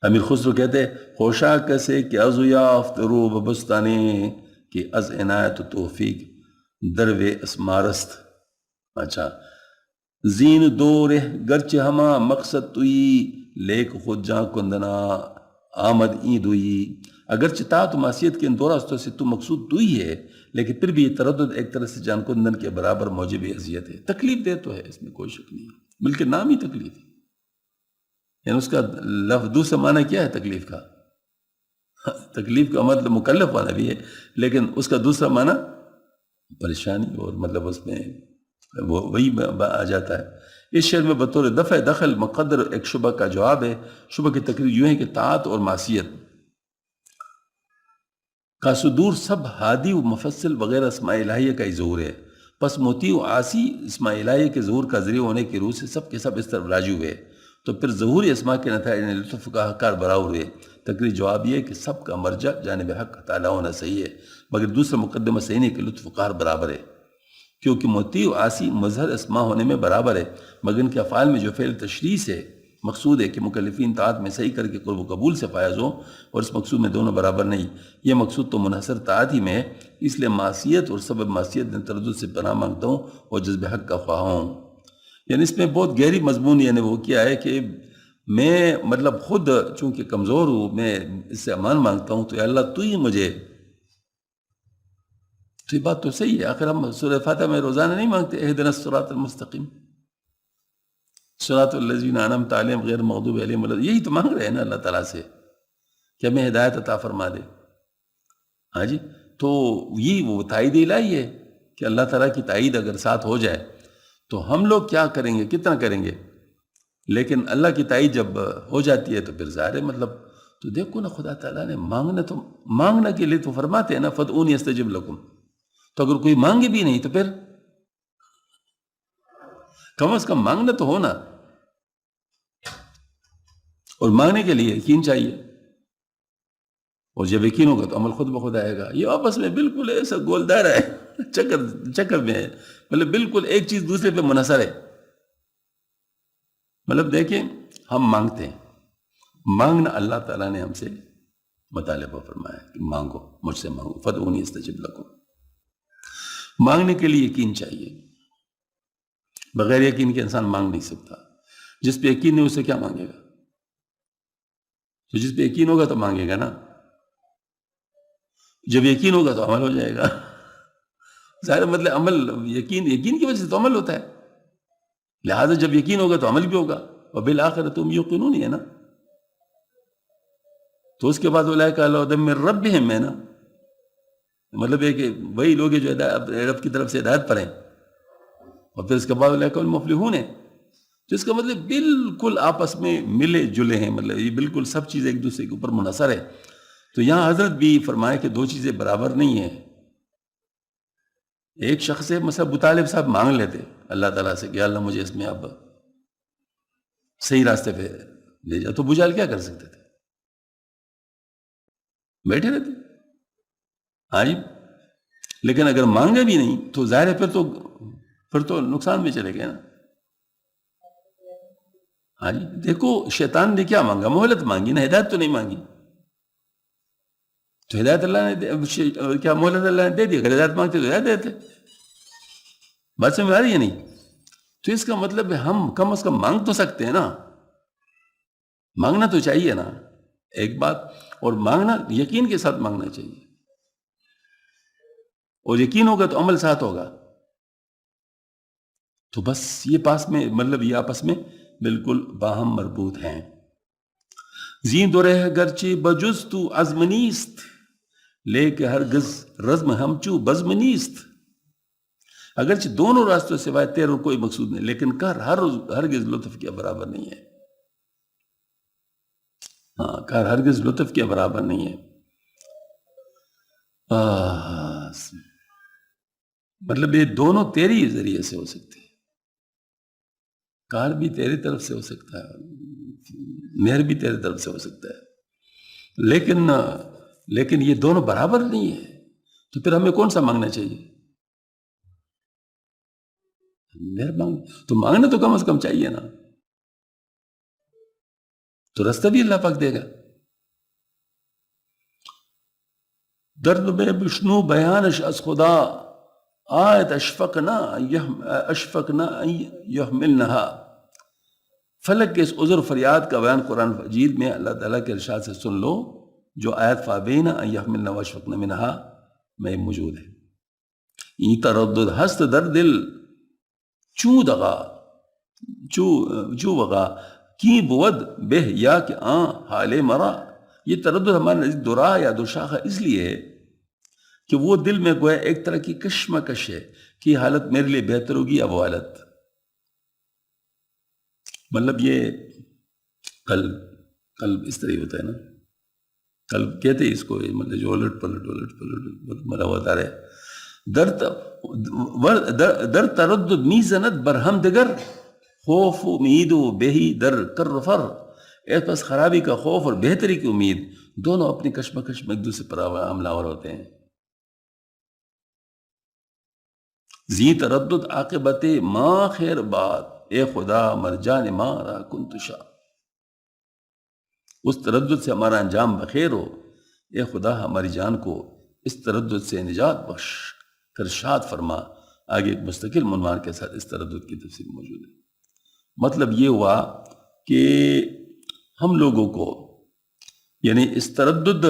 [SPEAKER 1] امیر خسرو کہتے ہیں خوشا کسے کہ از یافت رو ببستانے کہ از عنایت و توفیق درو اسمارست۔ اچھا، زین دور گرچہ ہما مقصد توئی لیک خود جاں کندنا آمد این دوئی۔ اگرچہ طاعت و معصیت کے ان دو راستوں سے تو مقصود تو ہی ہے، لیکن پھر بھی یہ تردد ایک طرح سے جان کندن کے برابر موجب اذیت ہے، تکلیف دہ تو ہے، اس میں کوئی شک نہیں ہے، بلکہ نام ہی تکلیف ہے۔ یعنی اس کا لفظ دوسرا معنی کیا ہے تکلیف کا؟ تکلیف کا مطلب مکلف والا بھی ہے، لیکن اس کا دوسرا معنی پریشانی، اور مطلب اس میں وہی آ جاتا ہے۔ اس شعر میں بطور دفع دخل مقدر ایک شبہ کا جواب ہے۔ شبہ کی تقریر یوں ہے کہ طاعت اور معصیت کا صدور سب ہادی و مفصل وغیرہ اسماء الہیہ کا ہی ظہور ہے، پس مطیع و عاصی اسماء الہیہ کے ظہور کا ذریعہ ہونے کی روح سے سب کے سب اس طرف راجع ہوئے، تو پھر ظہور اسماء کے نتائج لطف کا حقار برابر ہوئے۔ تقریر جواب یہ ہے کہ سب کا مرجع جانب حق تعالیٰ ہونا صحیح ہے، مگر دوسرا مقدمہ صحیح نہیں کہ لطف و قہر برابر ہے، کیونکہ مطیع و عاصی مظہر اسماء ہونے میں برابر ہے، مگر ان کے افعال میں جو فعل تشریح سے مقصود ہے کہ مکلفین طاعت میں صحیح کر کے قرب و قبول سے فائز ہوں، اور اس مقصود میں دونوں برابر نہیں۔ یہ مقصود تو منحصر طاعت ہی میں ہے، اس لیے معصیت اور سبب معصیت نے تردد سے پناہ مانگتا ہوں اور جذب حق کا خواہاں ہوں۔ یعنی اس میں بہت گہری مضمون یعنی وہ کیا ہے کہ میں مطلب خود چونکہ کمزور ہوں، میں اس سے امان مانگتا ہوں، تو یا اللہ تو ہی مجھے، تو یہ بات تو صحیح ہے۔ آخر ہم سورہ فاتحہ میں روزانہ نہیں مانگتے اہدنا الصراط المستقیم، صراط الذین انعمت علیہم غیر المغضوب علیہم ولا، یہی تو مانگ رہے ہیں نا اللہ تعالیٰ سے کہ ہمیں ہدایت عطا فرما دے۔ ہاں جی، تو یہ وہ تائید الہی ہے کہ اللہ تعالیٰ کی تائید اگر ساتھ ہو جائے تو ہم لوگ کیا کریں گے، کتنا کریں گے، لیکن اللہ کی تائید جب ہو جاتی ہے تو پھر ظاہر ہے مطلب، تو دیکھو نا خدا تعالیٰ نے مانگنا کے لیے تو فرماتے ہیں نا فادعونی استجب لکم، تو اگر کوئی مانگے بھی نہیں تو پھر کم از کم مانگنا تو ہونا، اور مانگنے کے لیے یقین چاہیے، اور جب یقین ہوگا تو عمل خود بخود آئے گا۔ یہ آپس میں بالکل ایسا گولدار ہے، چکر میں ہے، مطلب بالکل ایک چیز دوسرے پہ منحصر ہے۔ مطلب دیکھیں ہم مانگتے ہیں، مانگنا اللہ تعالیٰ نے ہم سے مطالبہ فرمایا کہ مانگو، مجھ سے مانگو، فادعونی استجب لکم۔ مانگنے کے لیے یقین چاہیے، بغیر یقین کے انسان مانگ نہیں سکتا۔ جس پہ یقین نہیں اسے کیا مانگے گا؟ تو جس پہ یقین ہوگا تو مانگے گا نا، جب یقین ہوگا تو عمل ہو جائے گا۔ ظاہر مطلب عمل یقین کی وجہ سے تو عمل ہوتا ہے، لہٰذا جب یقین ہوگا تو عمل بھی ہوگا، وبالآخرۃ ہم یوقنون ہے نا۔ تو اس کے بعد اولئک علی ھدی من ربہم ہے نا، مطلب یہ کہ وہی لوگ جو رب کی طرف سے ہدایت پر ہیں، اور پھر اس کے بعد اولئک المفلحون ہیں، تو اس کا مطلب بالکل آپس میں ملے جلے ہیں، مطلب یہ بالکل سب چیزیں ایک دوسرے کے اوپر منحصر ہے۔ تو یہاں حضرت بھی فرمائے کہ دو چیزیں برابر نہیں ہیں۔ ایک شخص ہے مثلا ابو طالب صاحب مانگ لیتے اللہ تعالیٰ سے کہ اللہ مجھے اس میں اب صحیح راستے پہ لے جا، تو ابو جہل کیا کر سکتے تھے؟ بیٹھے رہتے۔ ہاں جی، لیکن اگر مانگے بھی نہیں تو ظاہر ہے پھر تو نقصان میں چلے گئے نا۔ ہاں جی، دیکھو شیطان نے کیا مانگا؟ مہلت مانگی نا، ہدایت تو نہیں مانگی۔ تو ہدایت اللہ نے کیا مہلت اللہ نے دے دی؟ اگر ہدایت مانگتے تو ہدایت دیتے۔ بات سمجھ میں آ رہی ہے نہیں؟ تو اس کا مطلب ہے ہم کم از کم مانگ تو سکتے ہیں نا، مانگنا تو چاہیے نا، ایک بات، اور مانگنا یقین کے ساتھ مانگنا چاہیے، اور یقین ہوگا تو عمل ساتھ ہوگا۔ تو بس یہ پاس میں مطلب یہ آپس میں بالکل باہم مربوط ہیں۔ زین دو رہ گرچہ بجز تو عزم نیست، لے کے ہرگز رزم ہمچو بزم نیست۔ اگرچہ دونوں راستوں سے سوائے تیرے کوئی مقصود نہیں، لیکن کر ہرگز لطف کے برابر نہیں ہے۔ ہاں، کر ہرگز لطف کے برابر نہیں ہے۔ مطلب یہ دونوں تیری ذریعے سے ہو سکتے ہیں، کار بھی تیری طرف سے ہو سکتا ہے، مہر بھی تیری طرف سے ہو سکتا ہے، لیکن یہ دونوں برابر نہیں ہے، تو پھر ہمیں کون سا مانگنا چاہیے؟ مہربان تو مانگنا تو کم از کم چاہیے نا، تو راستہ بھی اللہ پاک دے گا۔ درد میں بشنو بیانش از خدا، آیت اشفقنا یحملنہا، فلک کے اس عذر فریاد کا بیان قرآن مجید میں اللہ تعالیٰ کے ارشاد سے سن لو، جو آیت فابینا ان یحملنا واشفقنا منہا میں موجود ہے۔ این تردد ہست در دل چوں دغا چو وغا کی بود بہ یا کہ آن حال مرا۔ یہ تردد ہمارے نزدیک درا یا دوشاخہ اس لیے ہے کہ وہ دل میں گویا ایک طرح کی کشمکش ہے کہ حالت میرے لیے بہتر ہوگی اب وہ حالت، مطلب یہ قلب اس طرح ہوتا ہے نا، قلب کہتے ہیں اس کو، مطلب جو الٹ پلٹ مرا ہوتا رہے۔ در تردد می زند برہم دگر، خوف امید و بہی در کر فر۔ اس پاس خرابی کا خوف اور بہتری کی امید دونوں اپنی کشمکش میں ایک دوسرے پر حملہ آور ہوتے ہیں۔ زی تردد عاقبت ما خیر بات، اے خدا مرجان مارا کنت شاہ۔ اس تردد سے ہمارا انجام بخیر ہو، اے خدا ہماری جان کو اس تردد سے نجات بخش کر شاد فرما۔ آگے ایک مستقل عنوان کے ساتھ اس تردد کی تفصیل موجود ہے۔ مطلب یہ ہوا کہ ہم لوگوں کو یعنی اس تردد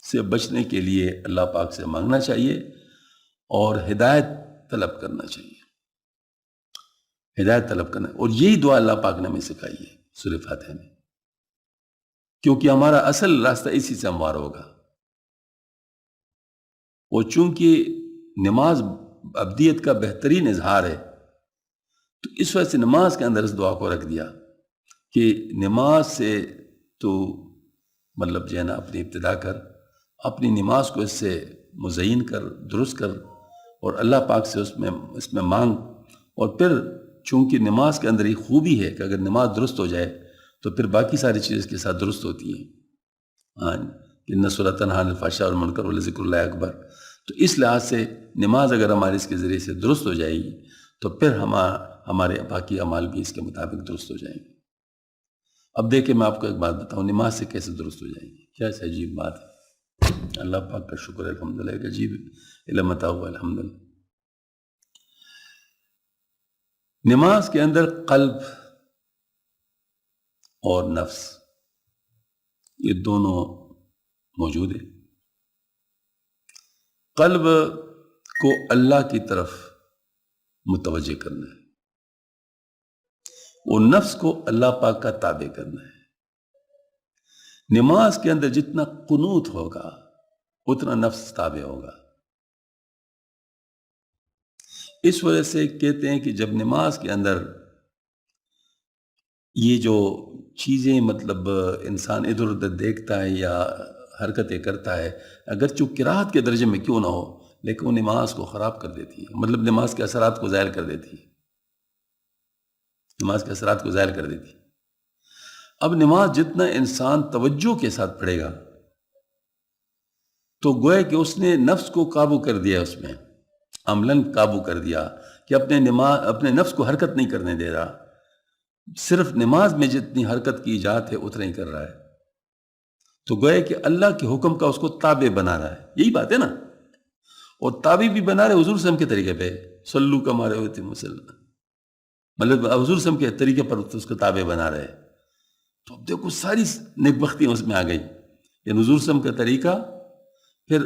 [SPEAKER 1] سے بچنے کے لیے اللہ پاک سے مانگنا چاہیے اور ہدایت طلب کرنا چاہیے، ہدایت طلب کرنا، اور یہی دعا اللہ پاک نے ہمیں سکھائی ہے سورہ فاتحہ میں، کیونکہ ہمارا اصل راستہ اسی سے ہموار ہوگا۔ اور چونکہ نماز ابدیت کا بہترین اظہار ہے تو اس وجہ سے نماز کے اندر اس دعا کو رکھ دیا کہ نماز سے تو مطلب جو ہے نا اپنی ابتدا کر، اپنی نماز کو اس سے مزین کر، درست کر، اور اللہ پاک سے اس میں مانگ، اور پھر چونکہ نماز کے اندر یہ خوبی ہے کہ اگر نماز درست ہو جائے تو پھر باقی ساری چیزیں اس کے ساتھ درست ہوتی ہیں۔ ہاں، ان الصلاۃ تنہی عن الفحشاء والمنکر ولذکر اللہ اکبر۔ تو اس لحاظ سے نماز اگر ہماری اس کے ذریعے سے درست ہو جائے گی تو پھر ہمارے باقی اعمال بھی اس کے مطابق درست ہو جائیں گے۔ اب دیکھیں میں آپ کو ایک بات بتاؤں، نماز سے کیسے درست ہو جائیں گی، کیا ایسا عجیب بات ہے۔ اللہ پاک کا شکر ہے، الحمدللہ، ایک عجیب علم عطا ہوا، الحمدللہ۔ نماز کے اندر قلب اور نفس یہ دونوں موجود ہیں۔ قلب کو اللہ کی طرف متوجہ کرنا ہے، اور نفس کو اللہ پاک کا تابع کرنا ہے۔ نماز کے اندر جتنا قنوت ہوگا اتنا نفس تابع ہوگا۔ اس وجہ سے کہتے ہیں کہ جب نماز کے اندر یہ جو چیزیں مطلب انسان ادھر ادھر دیکھتا ہے یا حرکتیں کرتا ہے، اگرچہ قرات کے درجے میں کیوں نہ ہو، لیکن وہ نماز کو خراب کر دیتی ہے، مطلب نماز کے اثرات کو زائل کر دیتی ہے، نماز کے اثرات کو زائل کر دیتی ہے۔ اب نماز جتنا انسان توجہ کے ساتھ پڑھے گا تو گویا کہ اس نے نفس کو قابو کر دیا، اس میں عملاً قابو کر دیا کہ اپنے نفس کو حرکت نہیں کرنے دے رہا، صرف نماز میں جتنی حرکت کی اجازت ہے اتنا ہی کر رہا ہے، تو گویا کہ اللہ کے حکم کا اس کو تابع بنا رہا ہے۔ یہی بات ہے نا، اور تابع بھی بنا رہے حضور صلی اللہ علیہ وسلم کے طریقے پہ، صلو کما رأیتمونی اصلی، مطلب حضور صلی اللہ علیہ وسلم کے طریقے پر اس کو تابع بنا رہے۔ تو اب دیکھو ساری نیک بختیاں اس میں آ گئی، یعنی حضور صلی اللہ علیہ وسلم کا طریقہ، پھر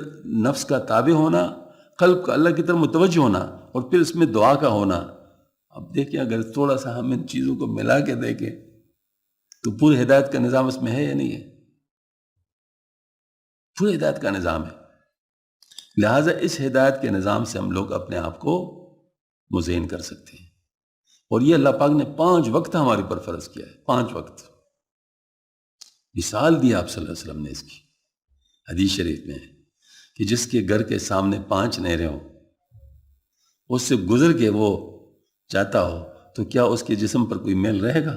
[SPEAKER 1] نفس کا تابع ہونا، قلب کا اللہ کی طرف متوجہ ہونا، اور پھر اس میں دعا کا ہونا۔ اب دیکھیں اگر تھوڑا سا ہم ان چیزوں کو ملا کے دیکھیں تو پورے ہدایت کا نظام اس میں ہے یا نہیں ہے؟ پورے ہدایت کا نظام ہے۔ لہٰذا اس ہدایت کے نظام سے ہم لوگ اپنے آپ کو مزین کر سکتے ہیں، اور یہ اللہ پاک نے 5 وقت ہمارے پر فرض کیا ہے، 5 وقت مثال دی آپ صلی اللہ علیہ وسلم نے اس کی، حدیث شریف میں ہے کہ جس کے گھر کے سامنے 5 نہریں ہوں، اس سے گزر کے وہ جاتا ہو تو کیا اس کے جسم پر کوئی میل رہے گا؟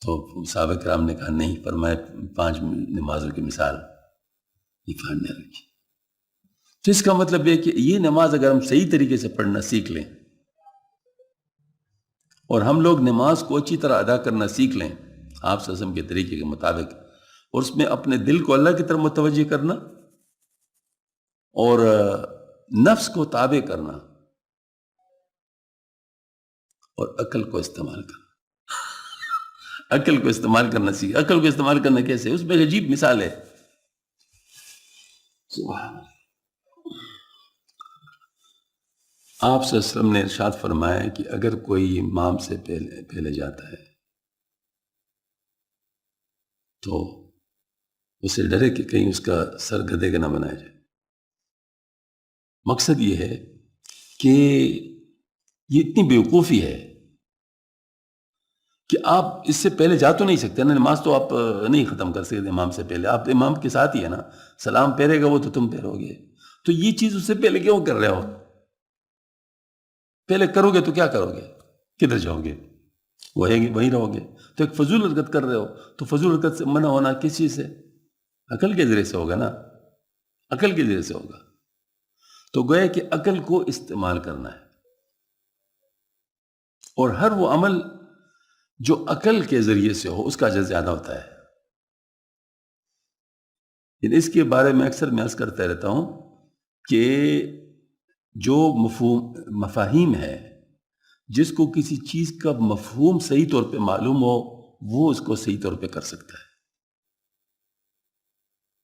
[SPEAKER 1] تو صحابہ کرام نے کہا نہیں، فرمایا 5 نمازوں کی مثال یہ 5 نہریں کی۔ تو اس کا مطلب یہ کہ یہ نماز اگر ہم صحیح طریقے سے پڑھنا سیکھ لیں اور ہم لوگ نماز کو اچھی طرح ادا کرنا سیکھ لیں آپ صلی اللہ علیہ وسلم کے طریقے کے مطابق، اور اس میں اپنے دل کو اللہ کی طرف متوجہ کرنا اور نفس کو تابع کرنا اور عقل کو استعمال کرنا۔ عقل کو استعمال کرنا سیکھ۔ عقل کو استعمال کرنا کیسے؟ اس میں عجیب مثال ہے۔ سبحان اللہ۔ آپ صلی اللہ علیہ وسلم نے ارشاد فرمایا کہ اگر کوئی امام سے پہلے جاتا ہے تو اسے ڈرے کہ کہیں اس کا سر گدھے کا نہ بنایا جائے۔ مقصد یہ ہے کہ یہ اتنی بیوقوفی ہے کہ آپ اس سے پہلے جا تو نہیں سکتے نا، نماز تو آپ نہیں ختم کر سکتے امام سے پہلے، آپ امام کے ساتھ ہی ہے نا، سلام پھیرے گا وہ تو تم پھیرو گے، تو یہ چیز اس سے پہلے کیوں کر رہے ہو؟ پہلے کرو گے تو کیا کرو گے؟ کدھر جاؤ گے؟ وہیں رہو گے۔ تو ایک فضول حرکت کر رہے ہو، تو فضول حرکت سے منع ہونا کس چیز سے؟ عقل کے ذریعے سے ہوگا نا، عقل کے ذریعے سے ہوگا۔ تو گویا کہ عقل کو استعمال کرنا ہے، اور ہر وہ عمل جو عقل کے ذریعے سے ہو اس کا اجر زیادہ ہوتا ہے۔ اس کے بارے میں اکثر میں عرض کرتا رہتا ہوں کہ جو مفاہیم ہے، جس کو کسی چیز کا مفہوم صحیح طور پہ معلوم ہو وہ اس کو صحیح طور پہ کر سکتا ہے۔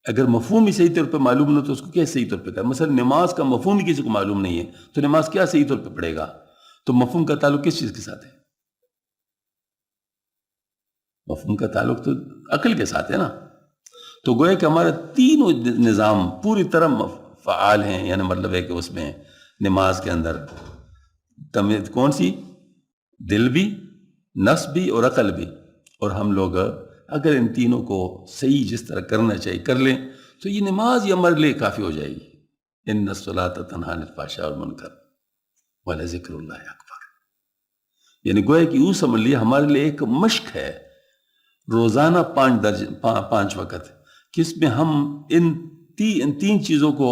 [SPEAKER 1] اگر مفہوم ہی صحیح طور پہ معلوم نہ تو اس کو کیا صحیح طور پہ کرے؟ مثلا نماز کا مفہوم ہی کسی کو معلوم نہیں ہے تو نماز کیا صحیح طور پہ پڑھے گا؟ تو مفہوم کا تعلق کس چیز کے ساتھ ہے؟ مفہوم کا تعلق تو عقل کے ساتھ ہے نا۔ تو گویا کہ ہمارا تینوں نظام پوری طرح فعال ہیں، یعنی مطلب ہے کہ اس میں نماز کے اندر کون سی؟ دل بھی، نفس بھی اور عقل بھی، اور ہم لوگ اگر ان تینوں کو صحیح جس طرح کرنا چاہیے کر لیں تو یہ نماز یہ ہمارے لیے کافی ہو جائے گی۔ ان الصلاۃ تنہی عن الفحشاء والمنکر ولذکر اللہ اکبر، یعنی گویا کہ یوں سمجھ لیے ہمارے لیے ایک مشق ہے روزانہ 5 وقت، کہ اس میں ہم ان تین چیزوں کو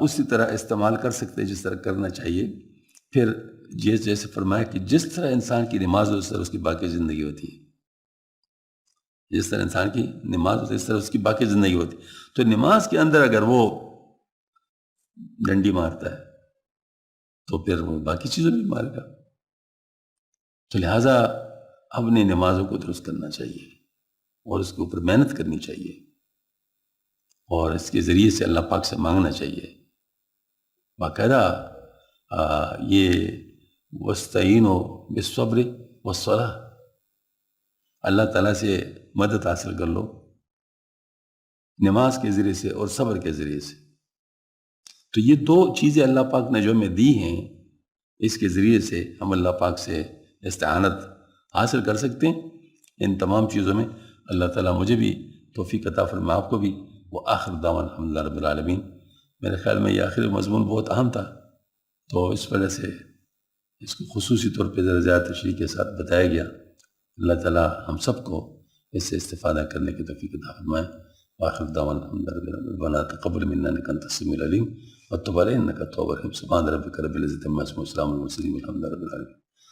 [SPEAKER 1] اسی طرح استعمال کر سکتے جس طرح کرنا چاہیے۔ پھر جیسے فرمایا کہ جس طرح انسان کی نماز ہو اس طرح اس کی باقی زندگی ہوتی ہے، جس طرح انسان کی نماز ہوتی ہے اس طرح اس کی باقی زندگی ہوتی ہے۔ تو نماز کے اندر اگر وہ ڈنڈی مارتا ہے تو پھر وہ باقی چیزوں بھی مارے گا۔ تو لہٰذا اپنی نمازوں کو درست کرنا چاہیے اور اس کے اوپر محنت کرنی چاہیے، اور اس کے ذریعے سے اللہ پاک سے مانگنا چاہیے باقاعدہ۔ یہ وَاسْتَعِينُوا بِالصَّبْرِ وَالصَّلَاةِ، اللہ تعالیٰ سے مدد حاصل کر لو نماز کے ذریعے سے اور صبر کے ذریعے سے۔ تو یہ 2 چیزیں اللہ پاک نے جو ہمیں دی ہیں، اس کے ذریعے سے ہم اللہ پاک سے استعانت حاصل کر سکتے ہیں۔ ان تمام چیزوں میں اللہ تعالیٰ مجھے بھی توفیق عطا فرمائے، آپ کو بھی۔ وآخر دعوانا الحمدللہ رب العالمین۔ میرے خیال میں یہ آخری مضمون بہت اہم تھا، تو اس وجہ سے اس کو خصوصی طور پہ ذرا زیادہ تشریح کے ساتھ بتایا گیا۔ اللہ تعالیٰ ہم سب کو اس سے استفادہ کرنے کی توفیق عطا فرمائے۔ وآخر دعوانا الحمدللہ رب العالمین۔ ربنا تقبل منا انک انت السمیع العلیم وتب علینا انک التواب الرحیم۔ سبحان ربک رب العزۃ عما یصفون، وسلام علی المرسلین والحمد للہ رب العالمین۔